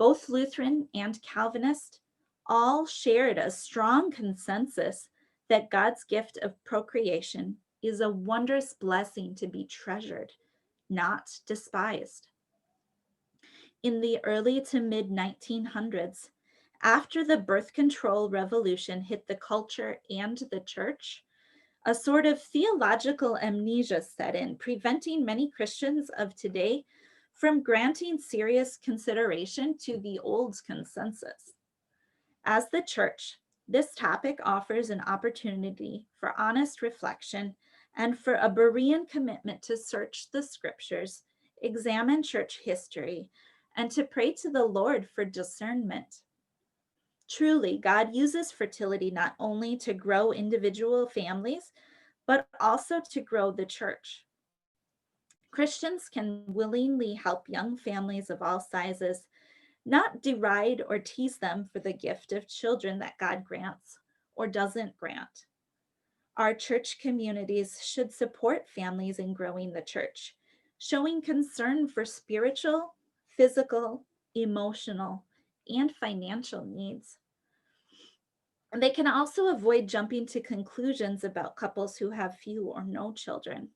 both Lutheran and Calvinist, all shared a strong consensus that God's gift of procreation is a wondrous blessing to be treasured, not despised. In the early to mid 1900s, after the birth control revolution hit the culture and the church, a sort of theological amnesia set in, preventing many Christians of today from granting serious consideration to the old consensus. As the church, this topic offers an opportunity for honest reflection and for a Berean commitment to search the scriptures, examine church history, and to pray to the Lord for discernment. Truly, God uses fertility not only to grow individual families, but also to grow the church. Christians can willingly help young families of all sizes, not deride or tease them for the gift of children that God grants or doesn't grant. Our church communities should support families in growing the church, showing concern for spiritual, physical, emotional, and financial needs. And they can also avoid jumping to conclusions about couples who have few or no children.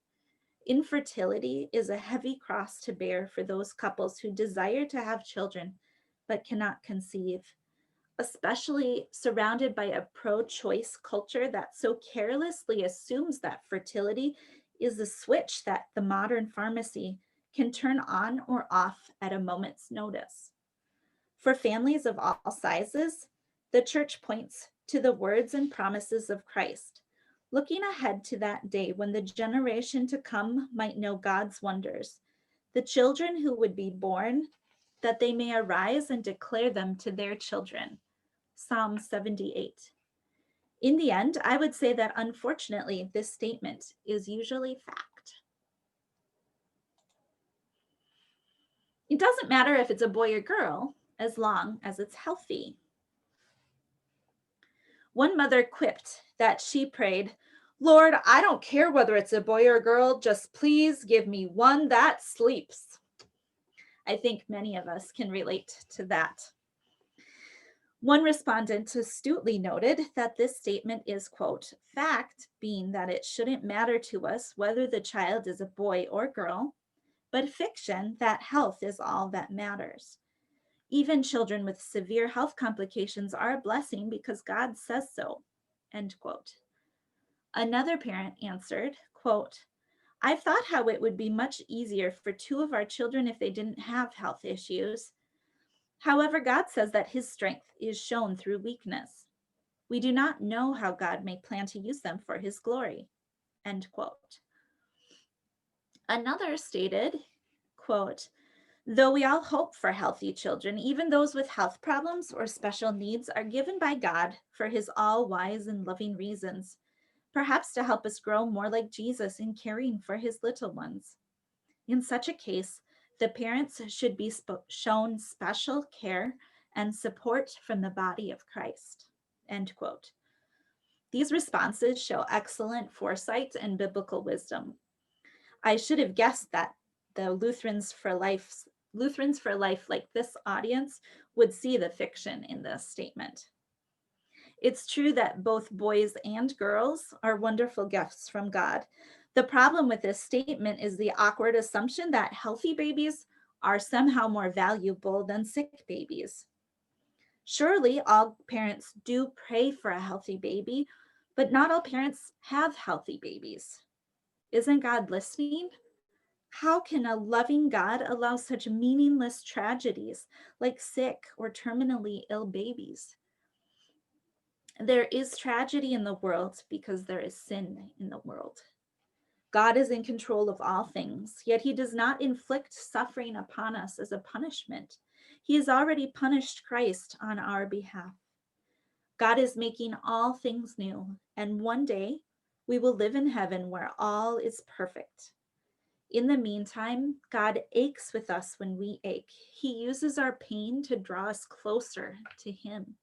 Infertility is a heavy cross to bear for those couples who desire to have children but cannot conceive, especially surrounded by a pro-choice culture that so carelessly assumes that fertility is a switch that the modern pharmacy can turn on or off at a moment's notice. For families of all sizes, the church points to the words and promises of Christ, looking ahead to that day when the generation to come might know God's wonders, the children who would be born, that they may arise and declare them to their children. Psalm 78. In the end, I would say that unfortunately, this statement is usually fact. It doesn't matter if it's a boy or girl, as long as it's healthy. One mother quipped that she prayed, "Lord, I don't care whether it's a boy or a girl, just please give me one that sleeps." I think many of us can relate to that. One respondent astutely noted that this statement is, quote, fact, being that it shouldn't matter to us whether the child is a boy or girl, but fiction that health is all that matters. Even children with severe health complications are a blessing because God says so, end quote. Another parent answered, quote, I've thought how it would be much easier for two of our children if they didn't have health issues. However, God says that his strength is shown through weakness. We do not know how God may plan to use them for his glory, end quote. Another stated, quote, though we all hope for healthy children, even those with health problems or special needs are given by God for his all-wise and loving reasons, perhaps to help us grow more like Jesus in caring for his little ones. In such a case, the parents should be shown special care and support from the body of Christ, end quote. These responses show excellent foresight and biblical wisdom. I should have guessed that the Lutherans for Life like this audience would see the fiction in this statement. It's true that both boys and girls are wonderful gifts from God. The problem with this statement is the awkward assumption that healthy babies are somehow more valuable than sick babies. Surely all parents do pray for a healthy baby, but not all parents have healthy babies. Isn't God listening? How can a loving God allow such meaningless tragedies like sick or terminally ill babies? There is tragedy in the world because there is sin in the world. God is in control of all things, yet he does not inflict suffering upon us as a punishment. He has already punished Christ on our behalf. God is making all things new, and one day we will live in heaven where all is perfect. In the meantime, God aches with us when we ache. He uses our pain to draw us closer to him.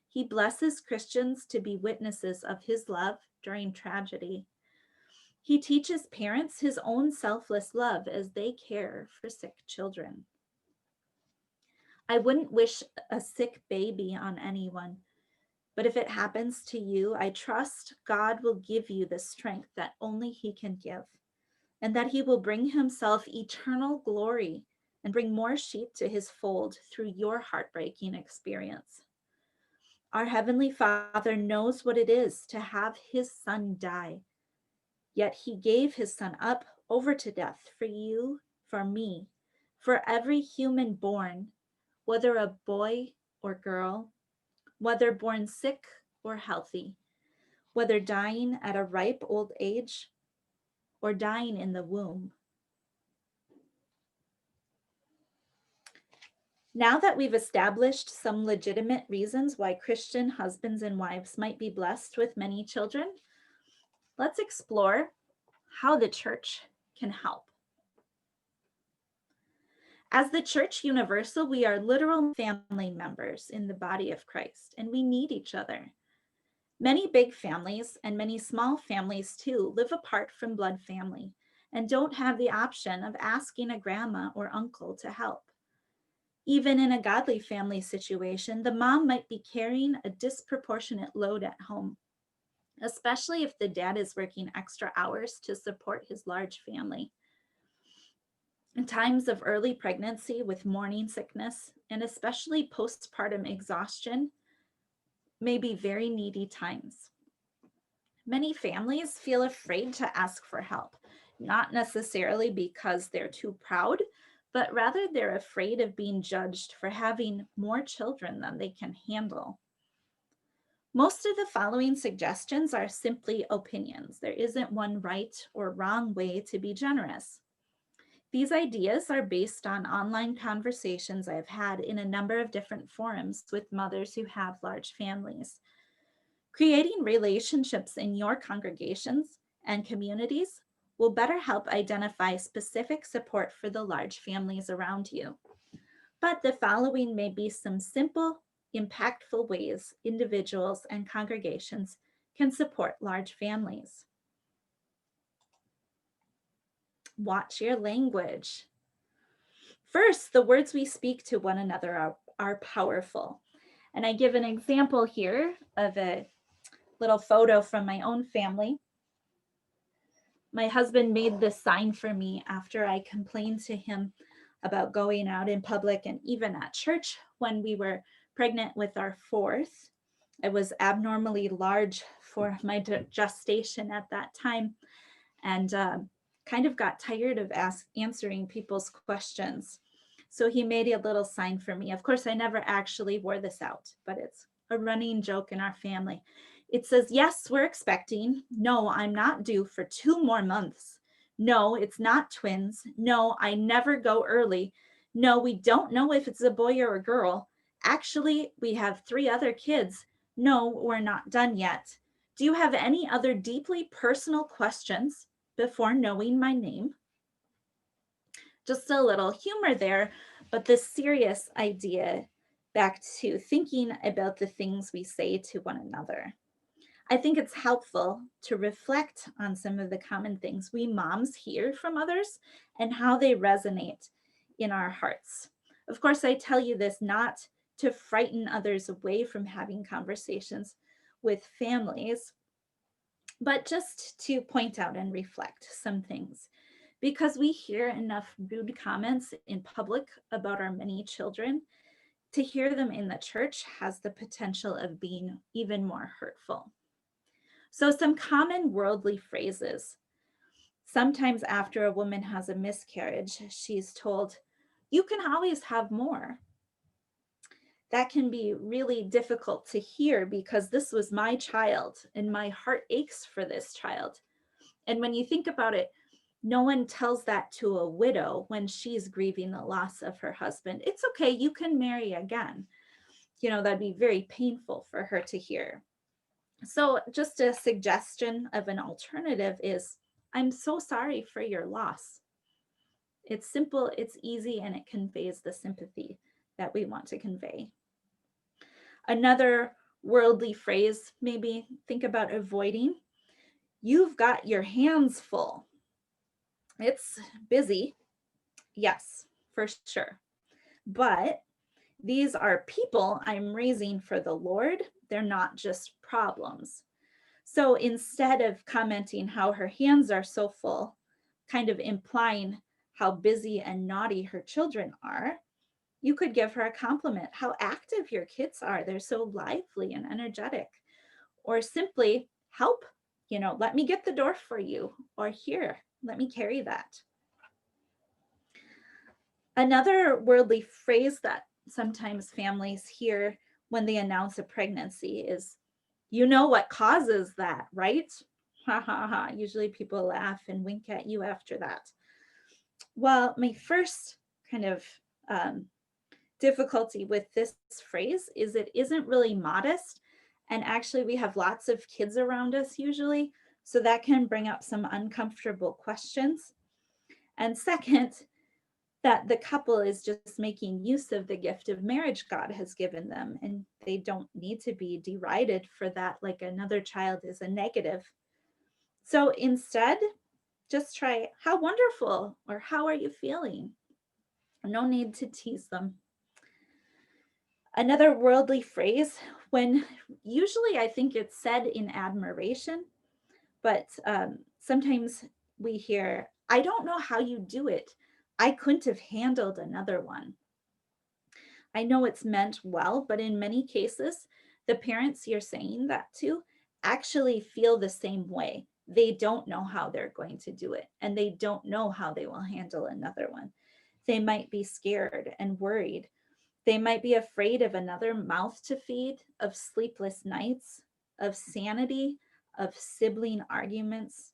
He blesses Christians to be witnesses of his love during tragedy. He teaches parents his own selfless love as they care for sick children. I wouldn't wish a sick baby on anyone, but if it happens to you, I trust God will give you the strength that only he can give, and that he will bring himself eternal glory and bring more sheep to his fold through your heartbreaking experience. Our Heavenly Father knows what it is to have his son die, yet he gave his son up over to death for you, for me, for every human born, whether a boy or girl, whether born sick or healthy, whether dying at a ripe old age or dying in the womb. Now that we've established some legitimate reasons why Christian husbands and wives might be blessed with many children, let's explore how the church can help. As the church universal, we are literal family members in the body of Christ, and we need each other. Many big families and many small families too live apart from blood family and don't have the option of asking a grandma or uncle to help. Even in a godly family situation, the mom might be carrying a disproportionate load at home, especially if the dad is working extra hours to support his large family. In times of early pregnancy with morning sickness, and especially postpartum exhaustion, may be very needy times. Many families feel afraid to ask for help, not necessarily because they're too proud, but rather they're afraid of being judged for having more children than they can handle. Most of the following suggestions are simply opinions. There isn't one right or wrong way to be generous. These ideas are based on online conversations I've had in a number of different forums with mothers who have large families. Creating relationships in your congregations and communities will better help identify specific support for the large families around you. But the following may be some simple, impactful ways individuals and congregations can support large families. Watch your language. First, the words we speak to one another are powerful. And I give an example here of a little photo from my own family. My husband made this sign for me after I complained to him about going out in public and even at church when we were pregnant with our fourth. It was abnormally large for my gestation at that time, and kind of got tired of answering people's questions. So he made a little sign for me. Of course, I never actually wore this out, but it's a running joke in our family. It says, yes, we're expecting. No, I'm not due for 2 more months. No, it's not twins. No, I never go early. No, we don't know if it's a boy or a girl. Actually, we have 3 other kids. No, we're not done yet. Do you have any other deeply personal questions before knowing my name? Just a little humor there, but the serious idea back to thinking about the things we say to one another. I think it's helpful to reflect on some of the common things we moms hear from others and how they resonate in our hearts. Of course, I tell you this not to frighten others away from having conversations with families, but just to point out and reflect some things. Because we hear enough rude comments in public about our many children, to hear them in the church has the potential of being even more hurtful. So, some common worldly phrases. Sometimes, after a woman has a miscarriage, she's told, "You can always have more." That can be really difficult to hear because this was my child and my heart aches for this child. And when you think about it, no one tells that to a widow when she's grieving the loss of her husband. It's okay, you can marry again. That'd be very painful for her to hear. So, just a suggestion of an alternative is, I'm so sorry for your loss. It's simple, it's easy, and it conveys the sympathy that we want to convey. Another worldly phrase, maybe think about avoiding. You've got your hands full. It's busy, yes, for sure. But these are people I'm raising for the Lord. They're not just problems. So instead of commenting how her hands are so full, kind of implying how busy and naughty her children are, you could give her a compliment, how active your kids are. They're so lively and energetic. Or simply, help, let me get the door for you. Or here, let me carry that. Another worldly phrase that sometimes families hear when they announce a pregnancy is, you know what causes that, right? Ha ha ha. Usually people laugh and wink at you after that. Well, my first kind of difficulty with this phrase is it isn't really modest. And actually, we have lots of kids around us usually. So that can bring up some uncomfortable questions. And second, that the couple is just making use of the gift of marriage God has given them, and they don't need to be derided for that, like another child is a negative. So instead, just try, how wonderful, or how are you feeling? No need to tease them. Another worldly phrase, when usually I think it's said in admiration, but sometimes we hear, I don't know how you do it. I couldn't have handled another one. I know it's meant well, but in many cases, the parents you're saying that to actually feel the same way. They don't know how they're going to do it, and they don't know how they will handle another one. They might be scared and worried. They might be afraid of another mouth to feed, of sleepless nights, of sanity, of sibling arguments,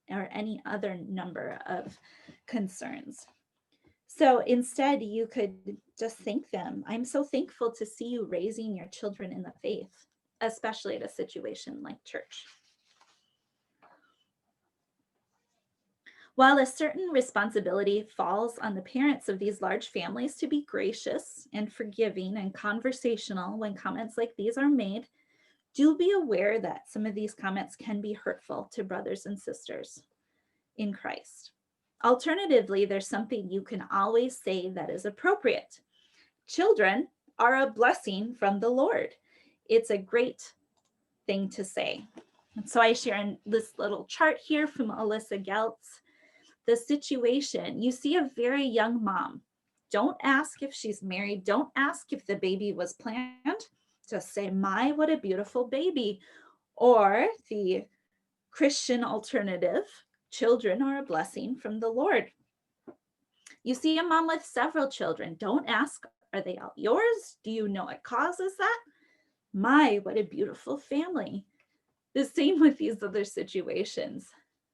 or any other number of concerns. So instead, you could just thank them. I'm so thankful to see you raising your children in the faith. especially at a situation like church. While a certain responsibility falls on the parents of these large families to be gracious and forgiving and conversational when comments like these are made, do be aware that some of these comments can be hurtful to brothers and sisters in Christ. Alternatively, there's something you can always say that is appropriate. Children are a blessing from the Lord. It's a great thing to say. And so I share this little chart here from Alyssa Geltz. The situation, you see a very young mom. Don't ask if she's married. Don't ask if the baby was planned. Just say, my, what a beautiful baby. Or the Christian alternative, children are a blessing from the Lord. You see a mom with several children. Don't ask, are they all yours? Do you know what causes that? My, what a beautiful family. The same with these other situations.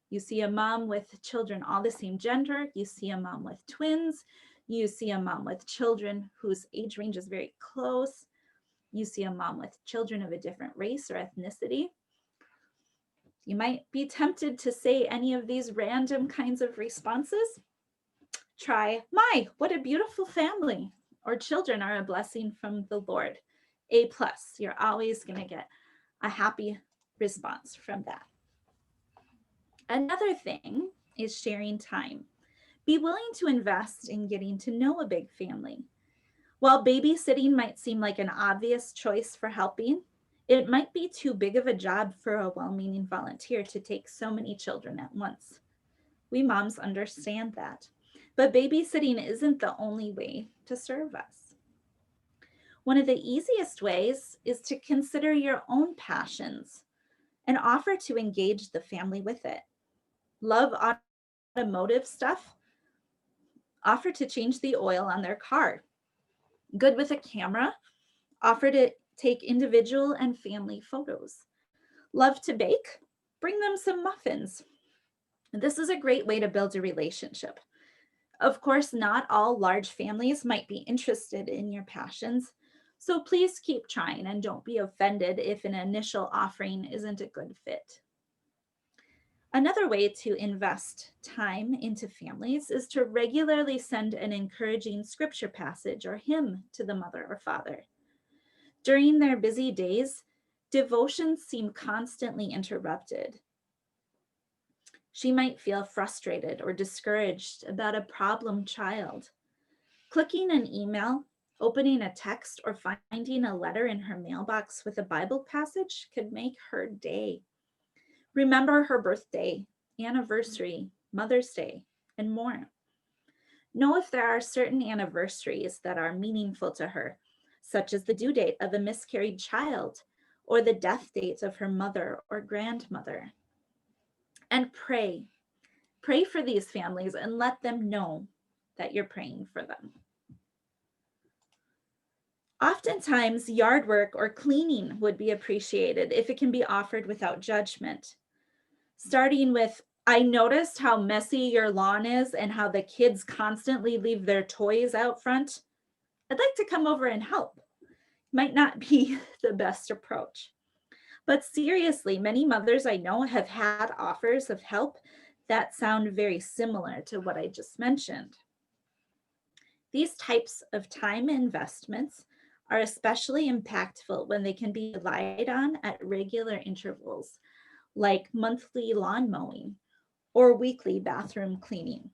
You see a mom with children all the same gender. You see a mom with twins. You see a mom with children whose age range is very close. You see a mom with children of a different race or ethnicity. You might be tempted to say any of these random kinds of responses. Try, my, what a beautiful family, or children are a blessing from the Lord. A+, you're always going to get a happy response from that. Another thing is sharing time. Be willing to invest in getting to know a big family. While babysitting might seem like an obvious choice for helping, it might be too big of a job for a well-meaning volunteer to take so many children at once. We moms understand that, but babysitting isn't the only way to serve us. One of the easiest ways is to consider your own passions and offer to engage the family with it. Love automotive stuff? Offer to change the oil on their car. Good with a camera? Offer to take individual and family photos. Love to bake? Bring them some muffins. This is a great way to build a relationship. Of course, not all large families might be interested in your passions, so please keep trying and don't be offended if an initial offering isn't a good fit. Another way to invest time into families is to regularly send an encouraging scripture passage or hymn to the mother or father. During their busy days, devotions seem constantly interrupted. She might feel frustrated or discouraged about a problem child. Clicking an email, opening a text, or finding a letter in her mailbox with a Bible passage could make her day. Remember her birthday, anniversary, Mother's Day, and more. Know if there are certain anniversaries that are meaningful to her, such as the due date of a miscarried child or the death date of her mother or grandmother. And pray. Pray for these families and let them know that you're praying for them. Oftentimes, yard work or cleaning would be appreciated if it can be offered without judgment. Starting with, I noticed how messy your lawn is and how the kids constantly leave their toys out front. I'd like to come over and help. Might not be the best approach. But seriously, many mothers I know have had offers of help that sound very similar to what I just mentioned. These types of time investments are especially impactful when they can be relied on at regular intervals, like monthly lawn mowing or weekly bathroom cleaning.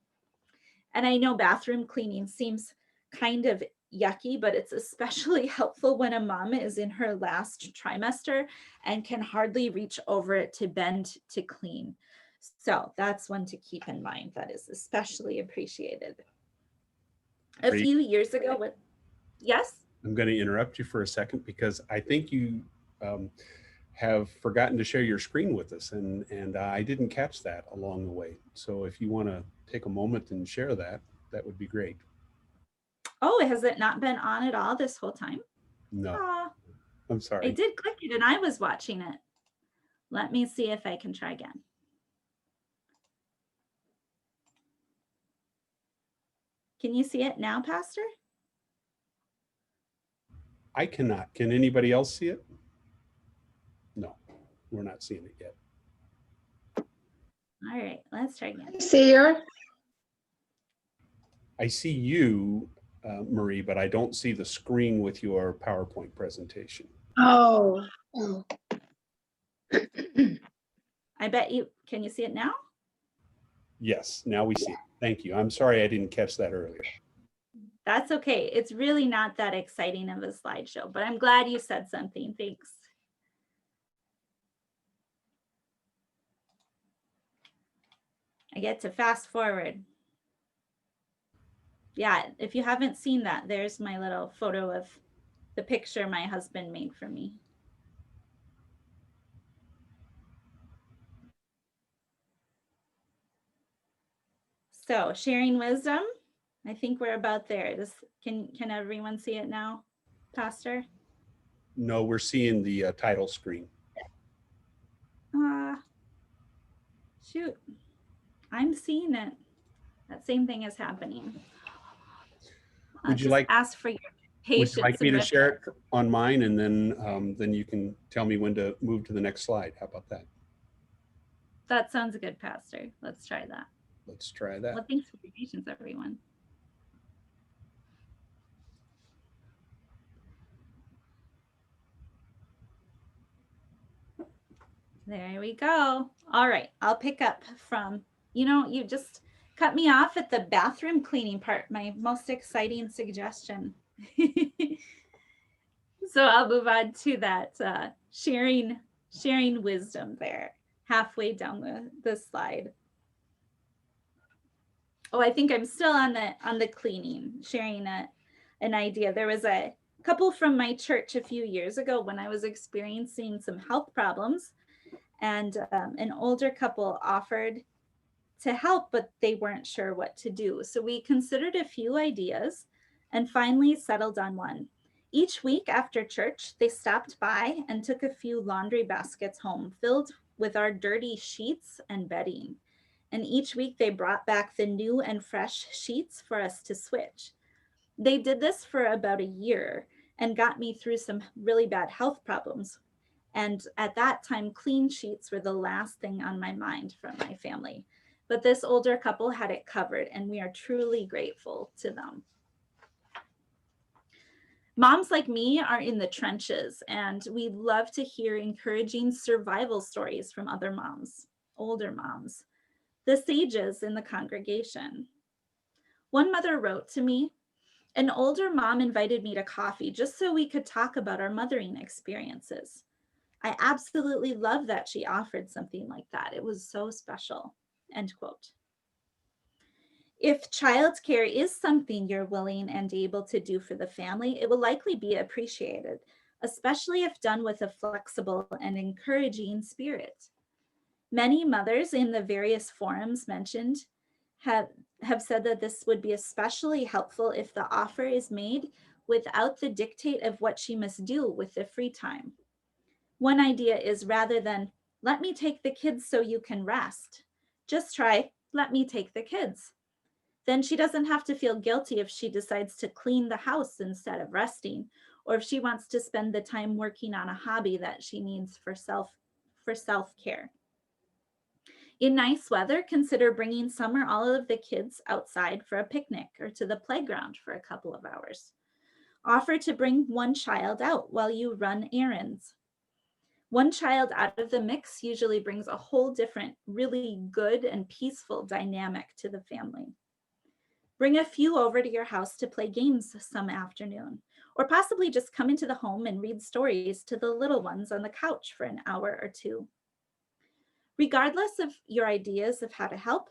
And I know bathroom cleaning seems kind of yucky, but it's especially helpful when a mom is in her last trimester and can hardly reach over it to bend to clean. So that's one to keep in mind that is especially appreciated. A few years ago, yes? I'm going to interrupt you for a second because I think you have forgotten to share your screen with us, and I didn't catch that along the way. So if you want to take a moment and share that, that would be great. Oh, has it not been on at all this whole time? No, Oh, I'm sorry. I did click it and I was watching it. Let me see if I can try again. Can you see it now, Pastor? I cannot. Can anybody else see it? No, we're not seeing it yet. All right, let's try again. See her? I see you, Marie, but I don't see the screen with your PowerPoint presentation. Oh. I bet you, can you see it now? Yes, now we see it. Thank you. I'm sorry I didn't catch that earlier. That's okay. It's really not that exciting of a slideshow, but I'm glad you said something. Thanks. I get to fast forward. Yeah, if you haven't seen that, there's my little photo of the picture my husband made for me. So sharing wisdom, I think we're about there. Can everyone see it now, Pastor? No, we're seeing the title screen. Shoot, I'm seeing it. That same thing is happening. Would you just like ask for your Would patience you like me and to share repentance. it on mine, and then you can tell me when to move to the next slide? How about that? That sounds good, Pastor. Let's try that. Let's try that. Well, thanks for your patience, everyone. There we go. All right, I'll pick up from, you just cut me off at the bathroom cleaning part, my most exciting suggestion. So I'll move on to that sharing wisdom there, halfway down the slide. Oh, I think I'm still on the cleaning, sharing an idea. There was a couple from my church a few years ago when I was experiencing some health problems, and an older couple offered to help, but they weren't sure what to do. So we considered a few ideas and finally settled on one. Each week after church, they stopped by and took a few laundry baskets home filled with our dirty sheets and bedding. And each week they brought back the new and fresh sheets for us to switch. They did this for about a year and got me through some really bad health problems. And at that time, clean sheets were the last thing on my mind from my family. But this older couple had it covered, and we are truly grateful to them. Moms like me are in the trenches, and we love to hear encouraging survival stories from other moms, older moms, the sages in the congregation. One mother wrote to me, "An older mom invited me to coffee just so we could talk about our mothering experiences. I absolutely love that she offered something like that. It was so special." End quote. If childcare is something you're willing and able to do for the family, it will likely be appreciated, especially if done with a flexible and encouraging spirit. Many mothers in the various forums mentioned have said that this would be especially helpful if the offer is made without the dictate of what she must do with the free time. One idea is, rather than "let me take the kids so you can rest," just try "let me take the kids." Then she doesn't have to feel guilty if she decides to clean the house instead of resting, or if she wants to spend the time working on a hobby that she needs for self-care. In nice weather, consider bringing some or all of the kids outside for a picnic or to the playground for a couple of hours. Offer to bring one child out while you run errands. One child out of the mix usually brings a whole different, really good and peaceful dynamic to the family. Bring a few over to your house to play games some afternoon, or possibly just come into the home and read stories to the little ones on the couch for an hour or two. Regardless of your ideas of how to help,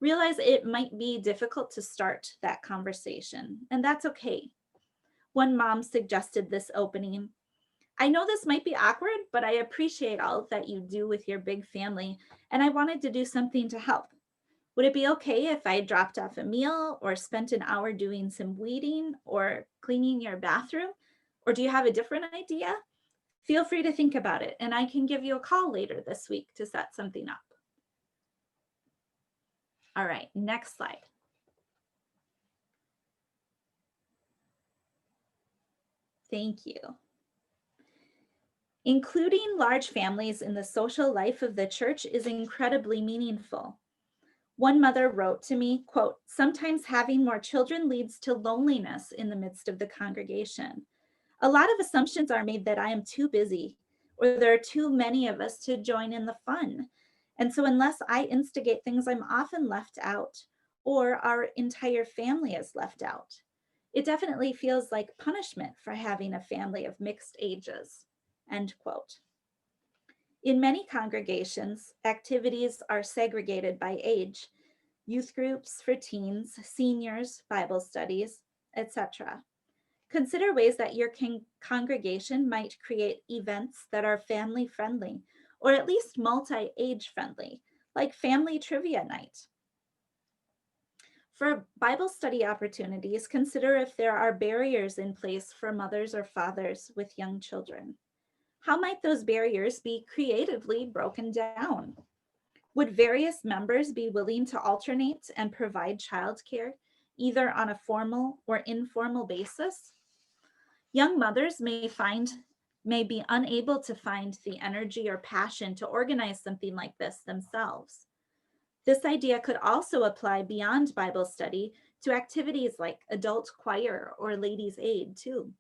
realize it might be difficult to start that conversation, and that's okay. One mom suggested this opening: "I know this might be awkward, but I appreciate all that you do with your big family, and I wanted to do something to help. Would it be okay if I dropped off a meal or spent an hour doing some weeding or cleaning your bathroom? Or do you have a different idea? Feel free to think about it, and I can give you a call later this week to set something up." All right, next slide. Thank you. Including large families in the social life of the church is incredibly meaningful. One mother wrote to me, quote, "Sometimes having more children leads to loneliness in the midst of the congregation. A lot of assumptions are made that I am too busy or there are too many of us to join in the fun. And so unless I instigate things, I'm often left out or our entire family is left out. It definitely feels like punishment for having a family of mixed ages." End quote. In many congregations, activities are segregated by age: youth groups for teens, seniors, Bible studies, etc. Consider ways that your congregation might create events that are family friendly, or at least multi-age friendly, like family trivia night. For Bible study opportunities, consider if there are barriers in place for mothers or fathers with young children. How might those barriers be creatively broken down? Would various members be willing to alternate and provide childcare, either on a formal or informal basis? Young mothers may be unable to find the energy or passion to organize something like this themselves. This idea could also apply beyond Bible study to activities like adult choir or ladies' aid, too.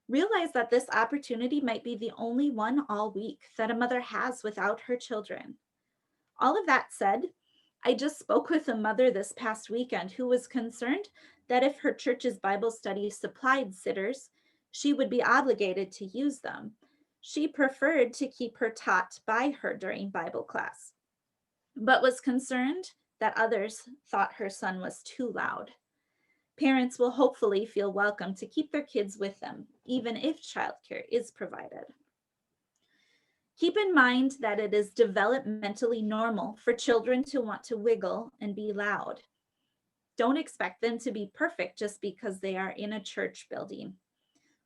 Realize that this opportunity might be the only one all week that a mother has without her children. All of that said, I just spoke with a mother this past weekend who was concerned that if her church's Bible study supplied sitters, she would be obligated to use them. She preferred to keep her taught by her during Bible class, but was concerned that others thought her son was too loud. Parents will hopefully feel welcome to keep their kids with them, even if childcare is provided. Keep in mind that it is developmentally normal for children to want to wiggle and be loud. Don't expect them to be perfect just because they are in a church building.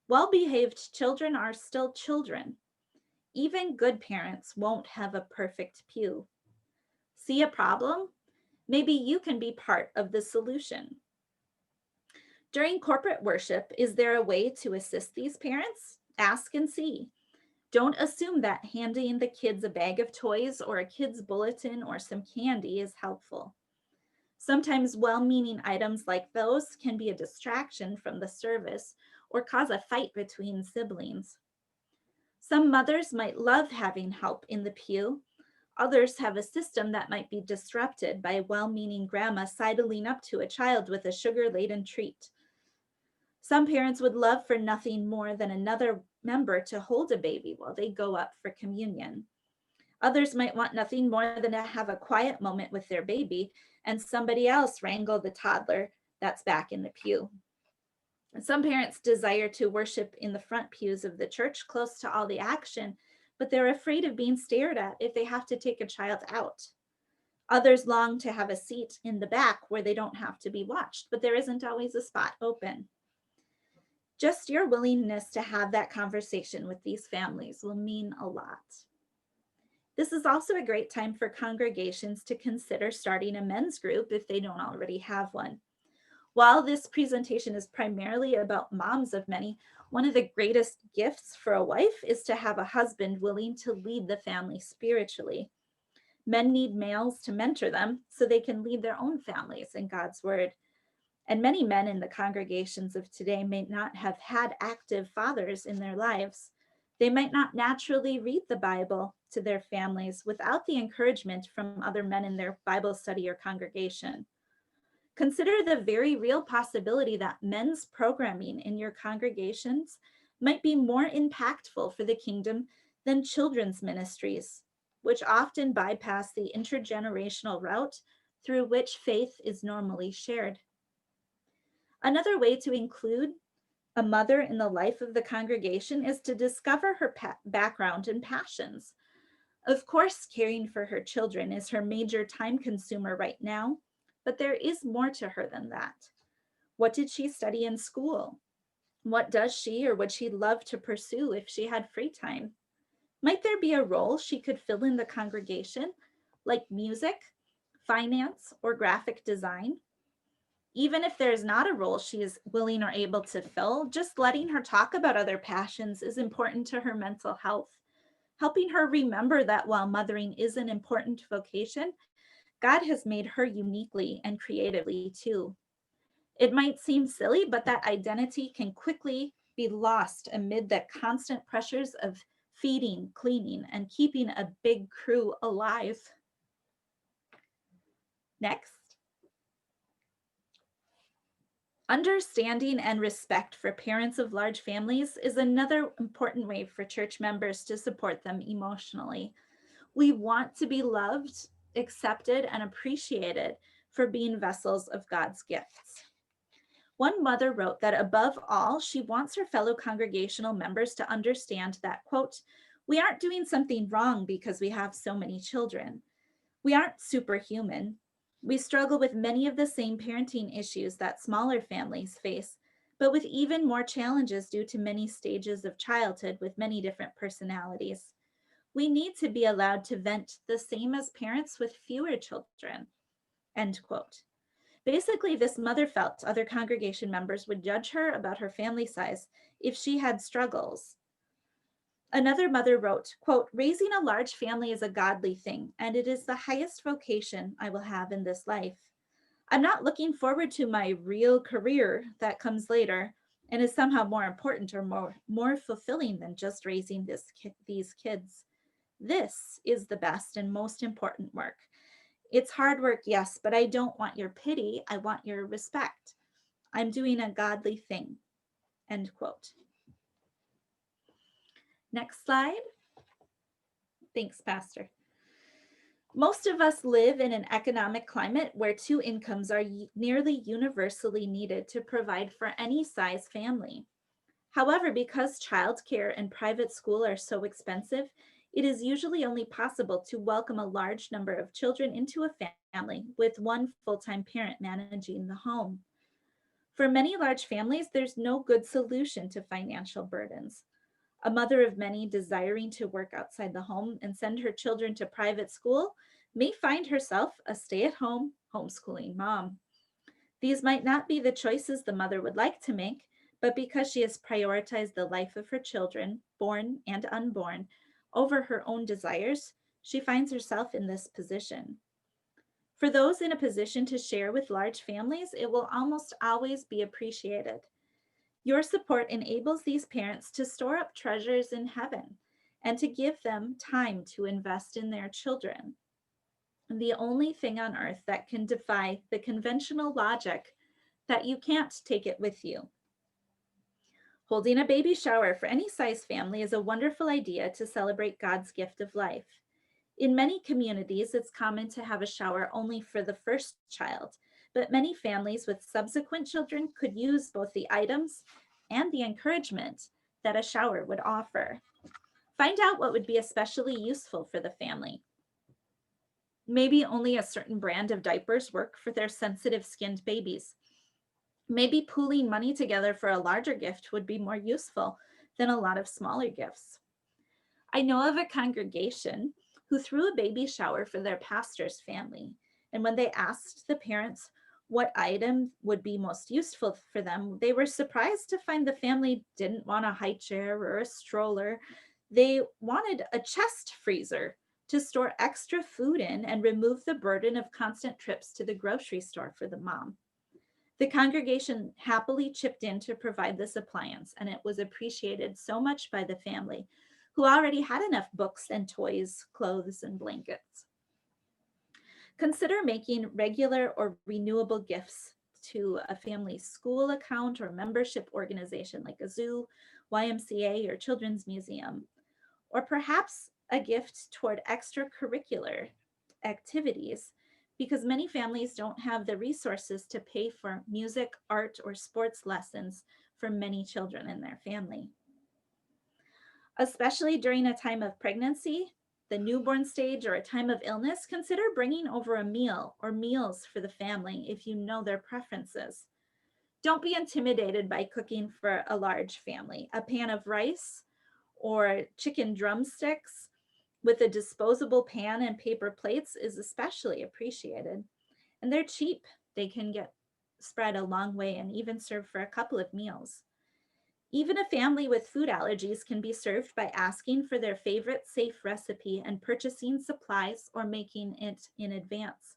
Well-behaved children are still children. Even good parents won't have a perfect pew. See a problem? Maybe you can be part of the solution. During corporate worship, is there a way to assist these parents? Ask and see. Don't assume that handing the kids a bag of toys or a kid's bulletin or some candy is helpful. Sometimes well-meaning items like those can be a distraction from the service or cause a fight between siblings. Some mothers might love having help in the pew. Others have a system that might be disrupted by a well-meaning grandma sidling up to a child with a sugar-laden treat. Some parents would love for nothing more than another member to hold a baby while they go up for communion. Others might want nothing more than to have a quiet moment with their baby and somebody else wrangle the toddler that's back in the pew. Some parents desire to worship in the front pews of the church close to all the action, but they're afraid of being stared at if they have to take a child out. Others long to have a seat in the back where they don't have to be watched, but there isn't always a spot open. Just your willingness to have that conversation with these families will mean a lot. This is also a great time for congregations to consider starting a men's group if they don't already have one. While this presentation is primarily about moms of many, one of the greatest gifts for a wife is to have a husband willing to lead the family spiritually. Men need males to mentor them so they can lead their own families in God's word. And many men in the congregations of today may not have had active fathers in their lives. They might not naturally read the Bible to their families without the encouragement from other men in their Bible study or congregation. Consider the very real possibility that men's programming in your congregations might be more impactful for the kingdom than children's ministries, which often bypass the intergenerational route through which faith is normally shared. Another way to include a mother in the life of the congregation is to discover her background and passions. Of course, caring for her children is her major time consumer right now, but there is more to her than that. What did she study in school? What does she or would she love to pursue if she had free time? Might there be a role she could fill in the congregation, like music, finance, or graphic design? Even if there's not a role she is willing or able to fill, just letting her talk about other passions is important to her mental health. Helping her remember that while mothering is an important vocation, God has made her uniquely and creatively too. It might seem silly, but that identity can quickly be lost amid the constant pressures of feeding, cleaning, and keeping a big crew alive. Next. Understanding and respect for parents of large families is another important way for church members to support them emotionally. We want to be loved, accepted, and appreciated for being vessels of God's gifts. One mother wrote that above all, she wants her fellow congregational members to understand that, quote, we aren't doing something wrong because we have so many children. We aren't superhuman. We struggle with many of the same parenting issues that smaller families face, but with even more challenges due to many stages of childhood with many different personalities. We need to be allowed to vent the same as parents with fewer children, end quote. Basically, this mother felt other congregation members would judge her about her family size if she had struggles. Another mother wrote, quote, raising a large family is a godly thing, and it is the highest vocation I will have in this life. I'm not looking forward to my real career that comes later and is somehow more important or more fulfilling than just raising these kids. This is the best and most important work. It's hard work, yes, but I don't want your pity. I want your respect. I'm doing a godly thing, end quote. Next slide. Thanks, Pastor. Most of us live in an economic climate where two incomes are nearly universally needed to provide for any size family. However, because childcare and private school are so expensive, it is usually only possible to welcome a large number of children into a family with one full-time parent managing the home. For many large families, there's no good solution to financial burdens. A mother of many desiring to work outside the home and send her children to private school may find herself a stay-at-home homeschooling mom. These might not be the choices the mother would like to make, but because she has prioritized the life of her children, born and unborn, over her own desires, she finds herself in this position. For those in a position to share with large families, it will almost always be appreciated. Your support enables these parents to store up treasures in heaven and to give them time to invest in their children. The only thing on earth that can defy the conventional logic that you can't take it with you. Holding a baby shower for any size family is a wonderful idea to celebrate God's gift of life. In many communities, it's common to have a shower only for the first child, but many families with subsequent children could use both the items and the encouragement that a shower would offer. Find out what would be especially useful for the family. Maybe only a certain brand of diapers work for their sensitive skinned babies. Maybe pooling money together for a larger gift would be more useful than a lot of smaller gifts. I know of a congregation who threw a baby shower for their pastor's family. And when they asked the parents what item would be most useful for them, they were surprised to find the family didn't want a high chair or a stroller. They wanted a chest freezer to store extra food in and remove the burden of constant trips to the grocery store for the mom. The congregation happily chipped in to provide this appliance, and it was appreciated so much by the family, who already had enough books and toys, clothes, and blankets. Consider making regular or renewable gifts to a family's school account or membership organization like a zoo, YMCA, or children's museum, or perhaps a gift toward extracurricular activities, because many families don't have the resources to pay for music, art, or sports lessons for many children in their family. Especially during a time of pregnancy, the newborn stage, or a time of illness, consider bringing over a meal or meals for the family if you know their preferences. Don't be intimidated by cooking for a large family. A pan of rice or chicken drumsticks with a disposable pan and paper plates is especially appreciated. And they're cheap. They can get spread a long way and even serve for a couple of meals. Even a family with food allergies can be served by asking for their favorite safe recipe and purchasing supplies or making it in advance.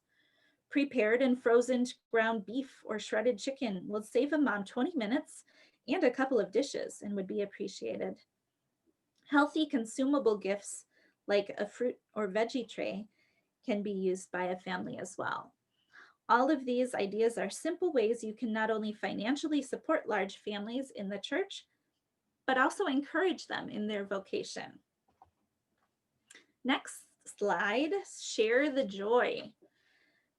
Prepared and frozen ground beef or shredded chicken will save a mom 20 minutes and a couple of dishes and would be appreciated. Healthy consumable gifts like a fruit or veggie tray can be used by a family as well. All of these ideas are simple ways you can not only financially support large families in the church, but also encourage them in their vocation. Next slide, share the joy.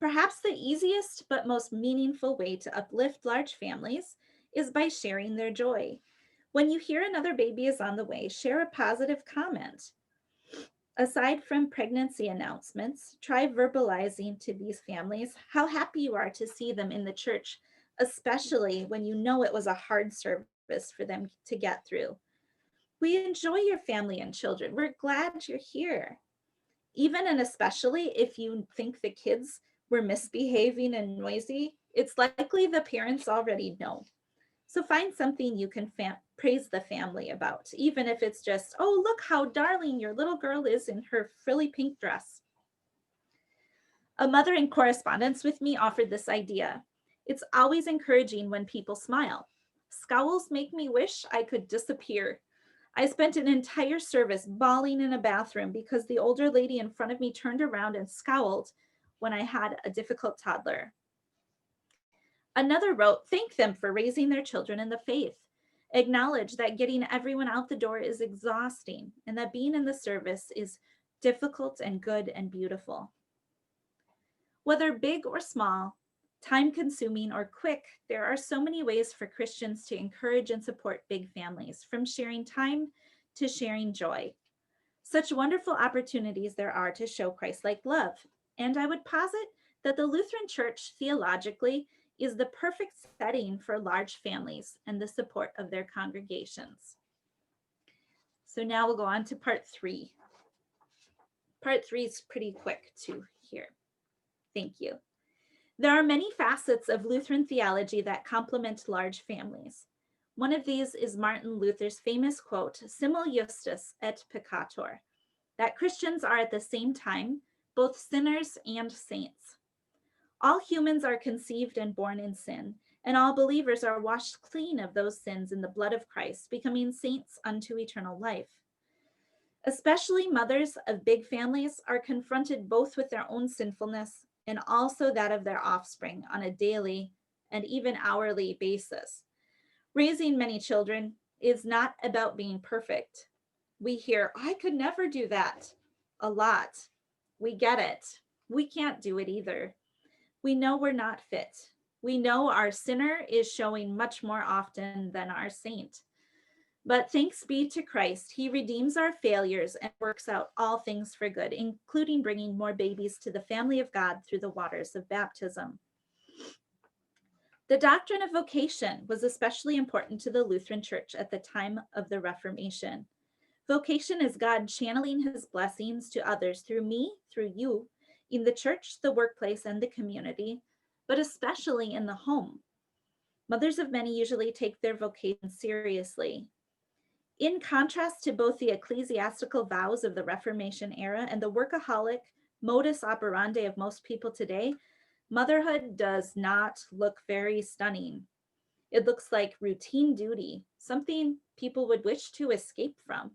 Perhaps the easiest but most meaningful way to uplift large families is by sharing their joy. When you hear another baby is on the way, share a positive comment. Aside from pregnancy announcements, try verbalizing to these families how happy you are to see them in the church, especially when you know it was a hard service for them to get through. We enjoy your family and children. We're glad you're here. Even and especially if you think the kids were misbehaving and noisy, it's likely the parents already know. So find something you can praise the family about, even if it's just, oh, look how darling your little girl is in her frilly pink dress. A mother in correspondence with me offered this idea. It's always encouraging when people smile. Scowls make me wish I could disappear. I spent an entire service bawling in a bathroom because the older lady in front of me turned around and scowled when I had a difficult toddler. Another wrote, thank them for raising their children in the faith. Acknowledge that getting everyone out the door is exhausting and that being in the service is difficult and good and beautiful. Whether big or small, time-consuming or quick, there are so many ways for Christians to encourage and support big families, from sharing time to sharing joy. Such wonderful opportunities there are to show Christ-like love. And I would posit that the Lutheran Church theologically is the perfect setting for large families and the support of their congregations. So now we'll go on to part 3. Part 3 is pretty quick to hear. Thank you. There are many facets of Lutheran theology that complement large families. One of these is Martin Luther's famous quote, simul justus et peccator, that Christians are at the same time both sinners and saints. All humans are conceived and born in sin, and all believers are washed clean of those sins in the blood of Christ, becoming saints unto eternal life. Especially mothers of big families are confronted both with their own sinfulness and also that of their offspring on a daily and even hourly basis. Raising many children is not about being perfect. We hear, I could never do that, a lot. We get it. We can't do it either. We know we're not fit. We know our sinner is showing much more often than our saint. But thanks be to Christ, he redeems our failures and works out all things for good, including bringing more babies to the family of God through the waters of baptism. The doctrine of vocation was especially important to the Lutheran Church at the time of the Reformation. Vocation is God channeling his blessings to others through me, through you, in the church, the workplace, and the community, but especially in the home. Mothers of many usually take their vocation seriously. In contrast to both the ecclesiastical vows of the Reformation era and the workaholic modus operandi of most people today, motherhood does not look very stunning. It looks like routine duty, something people would wish to escape from.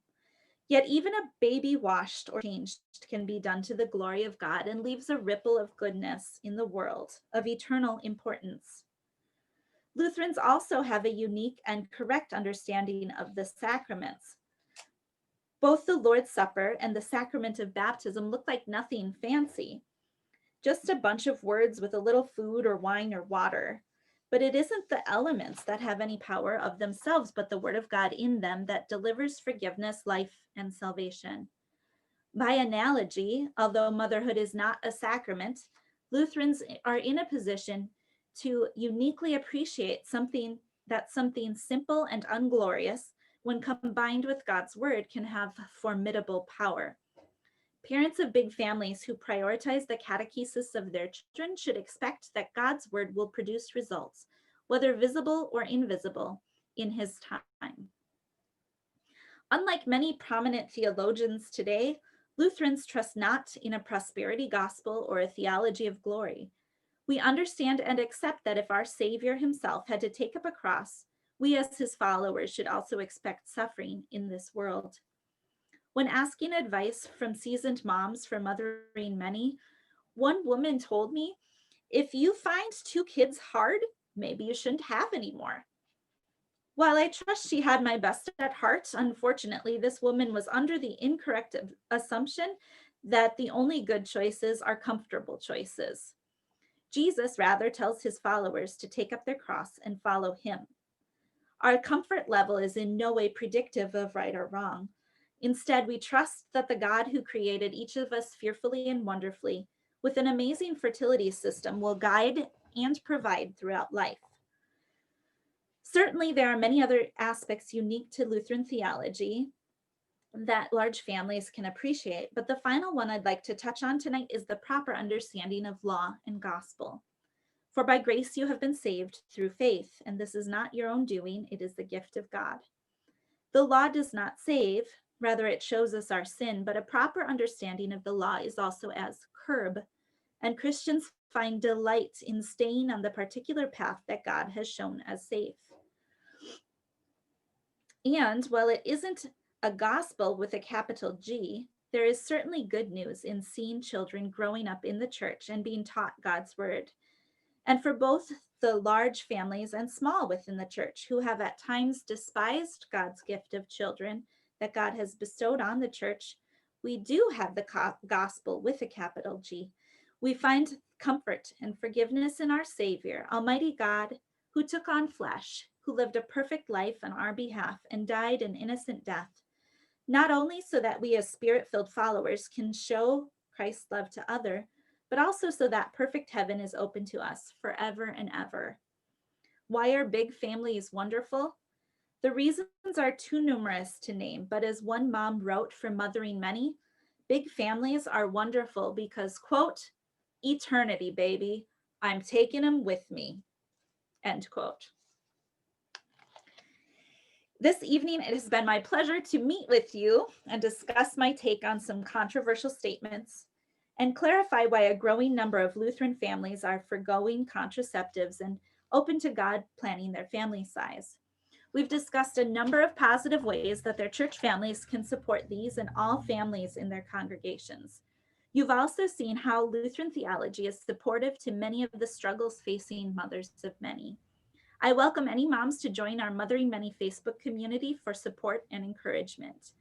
Yet even a baby washed or changed can be done to the glory of God and leaves a ripple of goodness in the world of eternal importance. Lutherans also have a unique and correct understanding of the sacraments. Both the Lord's Supper and the sacrament of baptism look like nothing fancy, just a bunch of words with a little food or wine or water. But it isn't the elements that have any power of themselves, but the word of God in them that delivers forgiveness, life, and salvation. By analogy, although motherhood is not a sacrament, Lutherans are in a position to uniquely appreciate something simple and unglorious, when combined with God's word, can have formidable power. Parents of big families who prioritize the catechesis of their children should expect that God's word will produce results, whether visible or invisible, in his time. Unlike many prominent theologians today, Lutherans trust not in a prosperity gospel or a theology of glory. We understand and accept that if our Savior himself had to take up a cross, we as his followers should also expect suffering in this world. When asking advice from seasoned moms for mothering many, one woman told me, if you find 2 kids hard, maybe you shouldn't have any more. While I trust she had my best at heart, unfortunately, this woman was under the incorrect assumption that the only good choices are comfortable choices. Jesus rather tells his followers to take up their cross and follow him. Our comfort level is in no way predictive of right or wrong. Instead, we trust that the God who created each of us fearfully and wonderfully, with an amazing fertility system, will guide and provide throughout life. Certainly, there are many other aspects unique to Lutheran theology that large families can appreciate, but the final one I'd like to touch on tonight is the proper understanding of law and gospel. For by grace you have been saved through faith, and this is not your own doing, it is the gift of God. The law does not save, rather it shows us our sin, but a proper understanding of the law is also as curb, and Christians find delight in staying on the particular path that God has shown as safe. And while it isn't a gospel with a capital G, there is certainly good news in seeing children growing up in the church and being taught God's word. And for both the large families and small within the church who have at times despised God's gift of children that God has bestowed on the church, we do have the gospel with a capital G. We find comfort and forgiveness in our Savior, Almighty God, who took on flesh, who lived a perfect life on our behalf and died an innocent death, not only so that we as spirit-filled followers can show Christ's love to others, but also so that perfect heaven is open to us forever and ever. Why are big families wonderful? The reasons are too numerous to name, but as one mom wrote from Mothering Many, big families are wonderful because, quote, eternity, baby, I'm taking them with me, end quote. This evening, it has been my pleasure to meet with you and discuss my take on some controversial statements and clarify why a growing number of Lutheran families are forgoing contraceptives and open to God planning their family size. We've discussed a number of positive ways that their church families can support these and all families in their congregations. You've also seen how Lutheran theology is supportive to many of the struggles facing mothers of many. I welcome any moms to join our Mothering Many Facebook community for support and encouragement.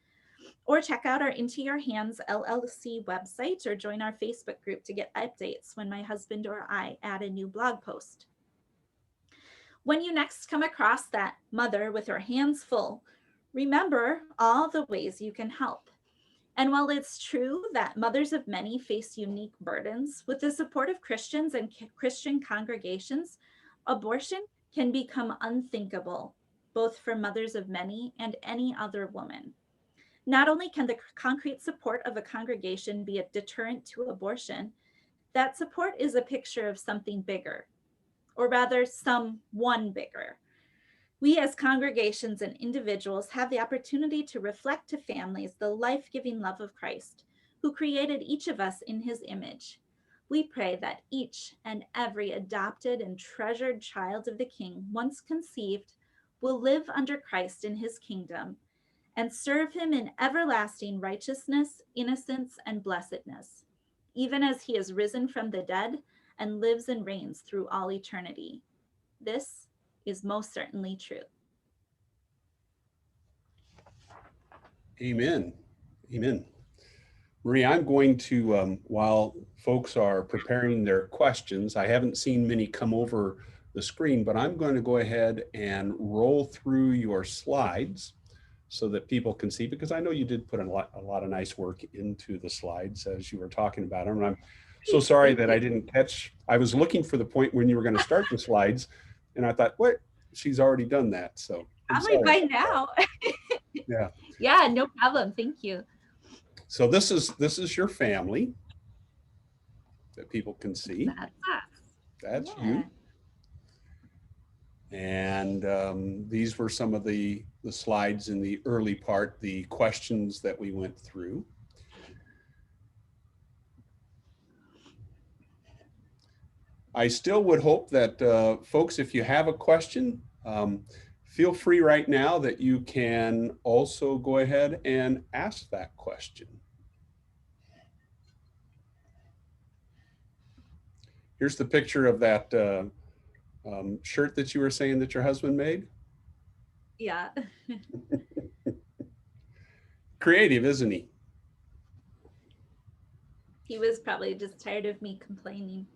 Or check out our Into Your Hands LLC website or join our Facebook group to get updates when my husband or I add a new blog post. When you next come across that mother with her hands full, remember all the ways you can help. And while it's true that mothers of many face unique burdens, with the support of Christians and Christian congregations, abortion can become unthinkable, both for mothers of many and any other woman. Not only can the concrete support of a congregation be a deterrent to abortion, that support is a picture of something bigger, or rather someone bigger. We as congregations and individuals have the opportunity to reflect to families the life-giving love of Christ, who created each of us in his image. We pray that each and every adopted and treasured child of the King, once conceived, will live under Christ in his kingdom and serve him in everlasting righteousness, innocence, and blessedness, even as he is risen from the dead and lives and reigns through all eternity. This is most certainly true. Amen. Amen. Marie, I'm going to, while folks are preparing their questions, I haven't seen many come over the screen, but I'm going to go ahead and roll through your slides so that people can see, because I know you did put a lot of nice work into the slides as you were talking about them. And I'm so sorry that I didn't catch, I was looking for the point when you were going to start the slides, and I thought, what? She's already done that. So Probably by now. Yeah. Yeah, no problem. Thank you. So this is your family that people can see. That's us. That's Yeah. you. And these were some of the slides in the early part, the questions that we went through. I still would hope that folks, if you have a question, feel free right now that you can also go ahead and ask that question. Here's the picture of that shirt that you were saying that your husband made. Yeah. Creative, isn't he? He was probably just tired of me complaining.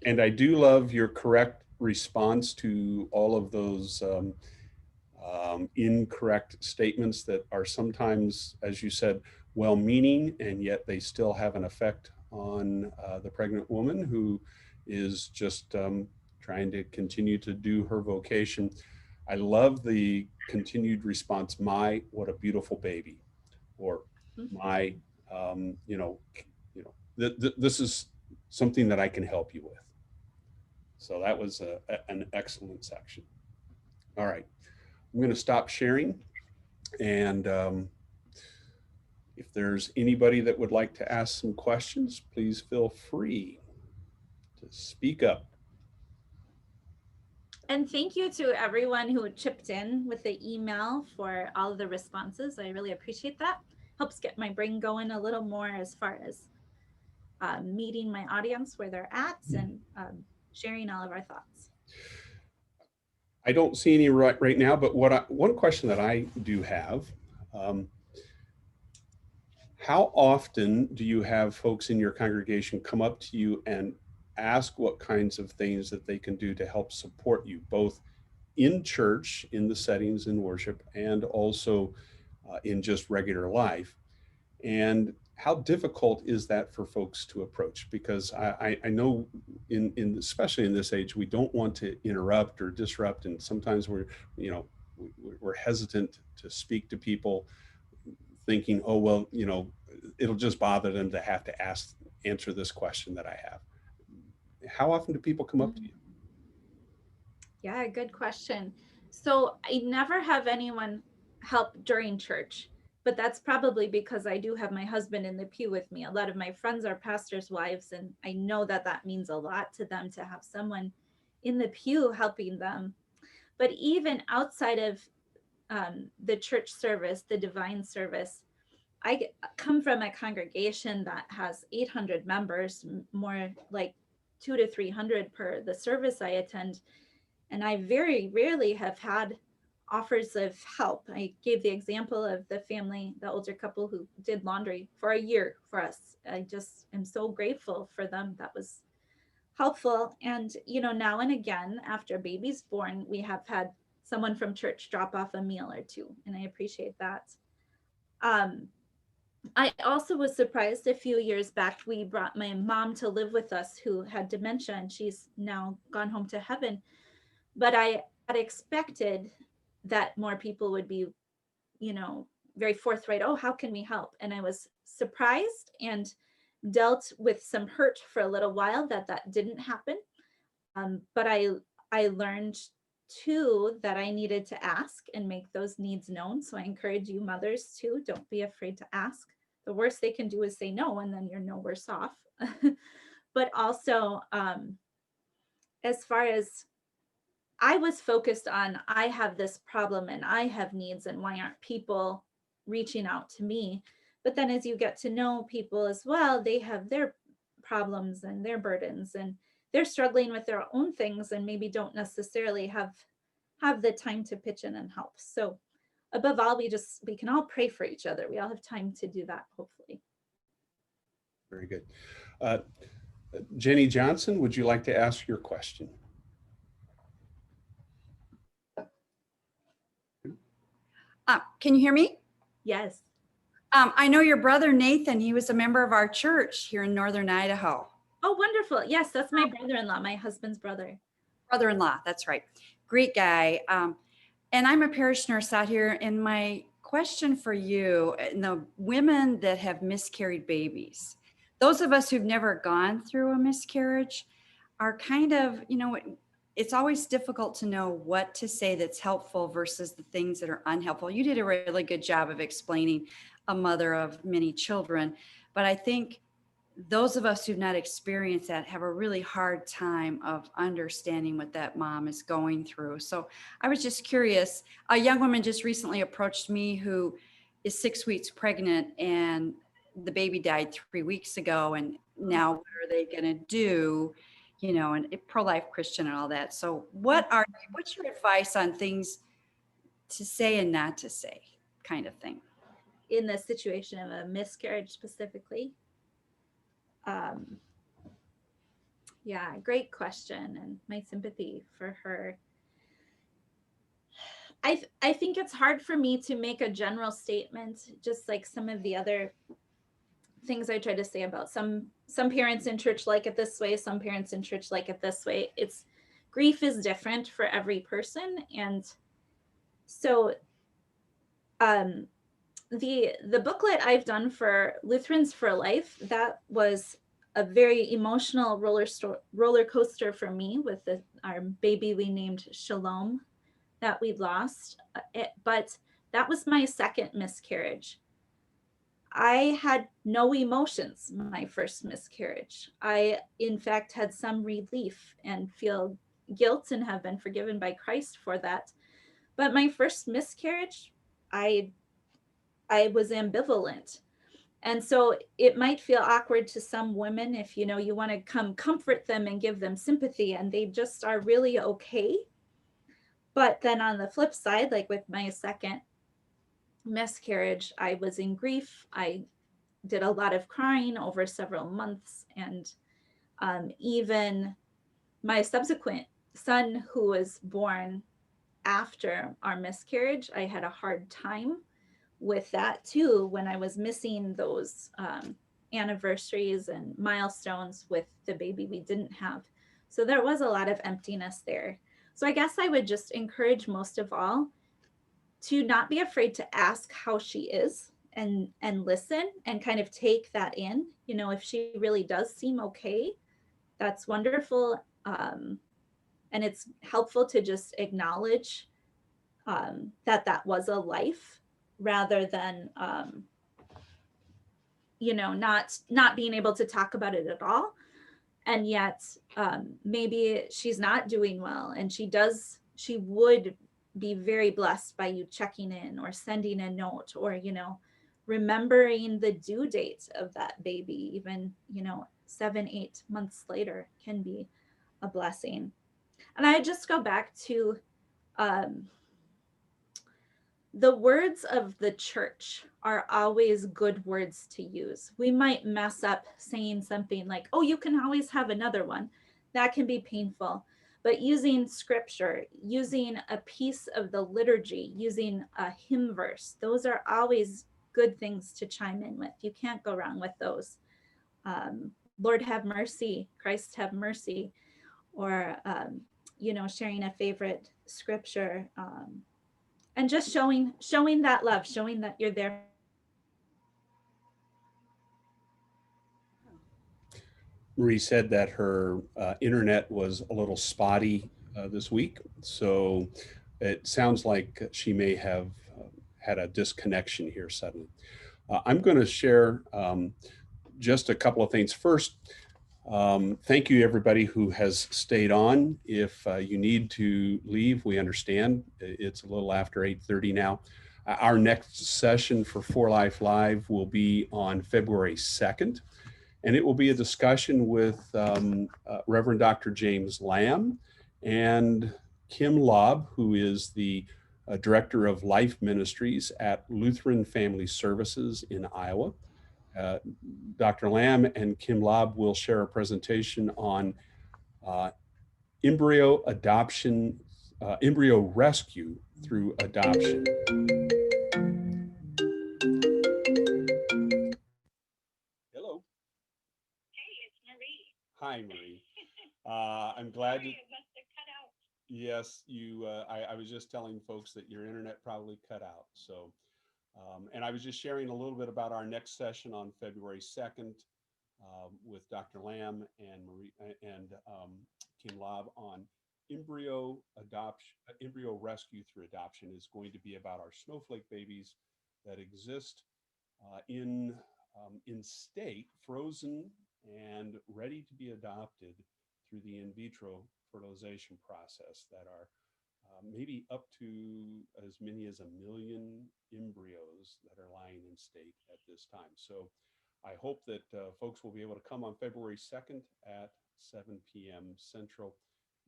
And I do love your correct response to all of those incorrect statements that are sometimes, as you said, well-meaning, and yet they still have an effect on the pregnant woman who is just trying to continue to do her vocation. I love the continued response, my, what a beautiful baby, or my, this is something that I can help you with. So that was an excellent section. All right, I'm going to stop sharing. And if there's anybody that would like to ask some questions, please feel free to speak up. And thank you to everyone who chipped in with the email for all of the responses. I really appreciate that. Helps get my brain going a little more as far as meeting my audience where they're at and sharing all of our thoughts. I don't see any right now, but one question that I do have, how often do you have folks in your congregation come up to you and ask what kinds of things that they can do to help support you, both in church, in the settings in worship, and also in just regular life? And how difficult is that for folks to approach? Because I know especially in this age, we don't want to interrupt or disrupt. And sometimes we're hesitant to speak to people thinking, oh, well, it'll just bother them to have to answer this question that I have. How often do people come up to you? Yeah, good question. So I never have anyone help during church, but that's probably because I do have my husband in the pew with me. A lot of my friends are pastors' wives, and I know that that means a lot to them to have someone in the pew helping them. But even outside of the church service, the divine service, I come from a congregation that has 800 members, more like 200 to 300 per the service I attend. And I very rarely have had offers of help. I gave the example of the family, the older couple who did laundry for a year for us. I just am so grateful for them. That was helpful. And, now and again, after a baby's born, we have had someone from church drop off a meal or two, and I appreciate that. I also was surprised a few years back, we brought my mom to live with us who had dementia, and she's now gone home to heaven. But I had expected that more people would be, very forthright. Oh, how can we help? And I was surprised and dealt with some hurt for a little while that didn't happen. But I learned too that I needed to ask and make those needs known. So I encourage you mothers too, don't be afraid to ask. The worst they can do is say no, and then you're no worse off. But also, as far as I was focused on, I have this problem and I have needs, and why aren't people reaching out to me? But then as you get to know people as well, they have their problems and their burdens, and they're struggling with their own things and maybe don't necessarily have the time to pitch in and help. So above all, we can all pray for each other. We all have time to do that, hopefully. Very good. Jenny Johnson, would you like to ask your question? Can you hear me? Yes. I know your brother, Nathan, he was a member of our church here in Northern Idaho. Oh, wonderful. Yes, that's my brother-in-law, my husband's brother. Brother-in-law, that's right. Great guy. And I'm a parish nurse out here in my question for you, and the women that have miscarried babies, those of us who've never gone through a miscarriage are kind of, it's always difficult to know what to say that's helpful versus the things that are unhelpful. You did a really good job of explaining a mother of many children, but I think those of us who've not experienced that have a really hard time of understanding what that mom is going through. So I was just curious. A young woman just recently approached me who is 6 weeks pregnant, and the baby died 3 weeks ago. And now what are they going to do? And pro-life Christian and all that. So what's your advice on things to say and not to say, kind of thing? In the situation of a miscarriage specifically? Yeah, great question, and my sympathy for her. I think it's hard for me to make a general statement, just like some of the other things I try to say about some parents in church like it this way, some parents in church like it this way. It's grief is different for every person, and so the booklet I've done for Lutherans for Life, that was a very emotional roller coaster for me with our baby we named Shalom that we lost. But that was my second miscarriage. I had no emotions my first miscarriage. I, in fact, had some relief and feel guilt and have been forgiven by Christ for that. But my first miscarriage, I was ambivalent. And so it might feel awkward to some women if you want to come comfort them and give them sympathy and they just are really okay. But then on the flip side, like with my second miscarriage, I was in grief. I did a lot of crying over several months. And even my subsequent son, who was born after our miscarriage, I had a hard time with that too, when I was missing those anniversaries and milestones with the baby we didn't have. So there was a lot of emptiness there. So I guess I would just encourage most of all to not be afraid to ask how she is and listen and kind of take that in. If she really does seem okay, that's wonderful. And it's helpful to just acknowledge that was a life rather than not being able to talk about it at all. And yet maybe she's not doing well, and she would be very blessed by you checking in or sending a note, or remembering the due date of that baby, even 7-8 months later, can be a blessing. And I just go back to the words of the church are always good words to use. We might mess up saying something like, oh, you can always have another one. That can be painful. But using scripture, using a piece of the liturgy, using a hymn verse, those are always good things to chime in with. You can't go wrong with those. Lord have mercy, Christ have mercy, or, sharing a favorite scripture. And just showing that love, showing that you're there. Marie said that her internet was a little spotty this week, so it sounds like she may have had a disconnection here suddenly. I'm going to share just a couple of things. First, thank you everybody who has stayed on. If you need to leave, we understand. It's a little after 8:30 now. Our next session for For Life Live will be on February 2nd. And it will be a discussion with Reverend Dr. James Lamb and Kim Lobb, who is the Director of Life Ministries at Lutheran Family Services in Iowa. Dr. Lamb and Kim Lobb will share a presentation on embryo rescue through adoption. Hello. Hi, Marie. I'm glad you. Yes, you. I was just telling folks that your internet probably cut out. So And I was just sharing a little bit about our next session on February 2nd with Dr. Lamb and Kim Lob on embryo adoption, embryo rescue through adoption is going to be about our snowflake babies that exist in state, frozen and ready to be adopted through the in vitro fertilization process that are maybe up to as many as 1 million embryos that are lying in state at this time. So I hope that folks will be able to come on February 2nd at 7 p.m. Central,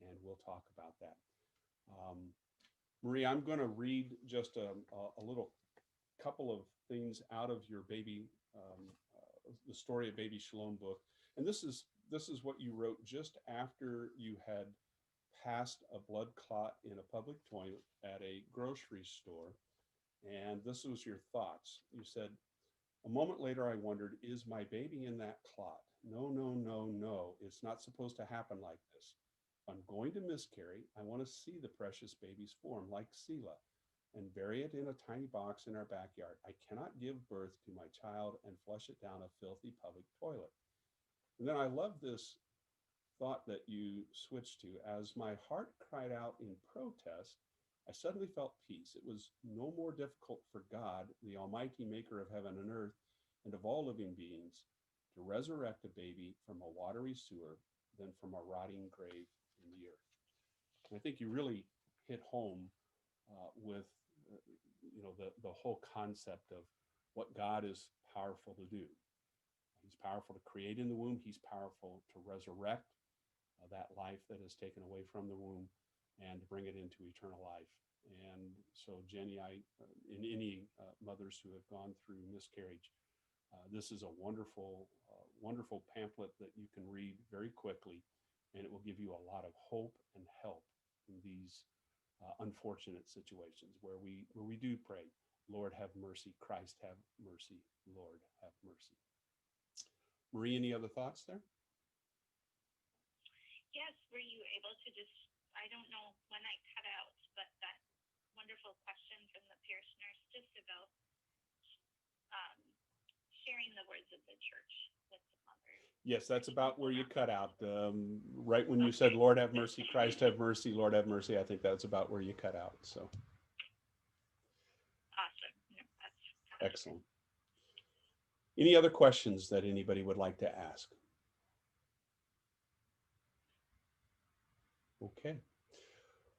and we'll talk about that. Marie, I'm going to read just a little couple of things out of your baby, the Story of Baby Shalom book. And this is what you wrote just after you had passed a blood clot in a public toilet at a grocery store. And this was your thoughts. You said, "A moment later, I wondered, is my baby in that clot? No, no, no, no. It's not supposed to happen like this. If I'm going to miscarry, I want to see the precious baby's form like Selah and bury it in a tiny box in our backyard. I cannot give birth to my child and flush it down a filthy public toilet." And then I love this thought that you switched to. As my heart cried out in protest, I suddenly felt peace. It was no more difficult for God, the almighty maker of heaven and earth and of all living beings, to resurrect a baby from a watery sewer than from a rotting grave in the earth. And I think you really hit home with the whole concept of what God is powerful to do. He's powerful to create in the womb. He's powerful to resurrect that life that is taken away from the womb and to bring it into eternal life. And so, Jenny, in any mothers who have gone through miscarriage, this is a wonderful, wonderful pamphlet that you can read very quickly, and it will give you a lot of hope and help in these unfortunate situations where we do pray, Lord, have mercy, Christ, have mercy, Lord, have mercy. Marie, any other thoughts there? Yes, were you able to just, I don't know when I cut out, but that wonderful question from the Pierce nurse just about sharing the words of the church with the mother. Yes, that's about where you cut out. Right when you said, Lord have mercy, Christ have mercy, Lord have mercy, I think that's about where you cut out. So. Awesome. No, that's excellent. Any other questions that anybody would like to ask? Okay.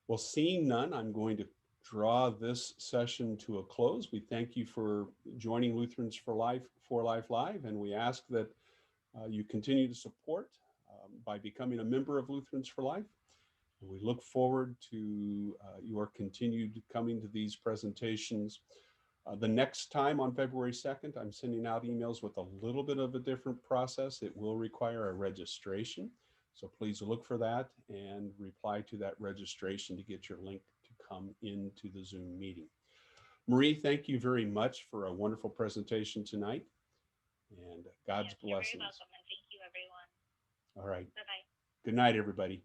Well, seeing none, I'm going to draw this session to a close. We thank you for joining Lutherans for Life Live, and we ask that you continue to support by becoming a member of Lutherans for Life. And we look forward to your continued coming to these presentations. The next time on February 2nd, I'm sending out emails with a little bit of a different process. It will require a registration. So please look for that and reply to that registration to get your link to come into the Zoom meeting. Marie, thank you very much for a wonderful presentation tonight. And God's blessings. You're very welcome, and thank you, everyone. All right. Bye-bye. Good night, everybody.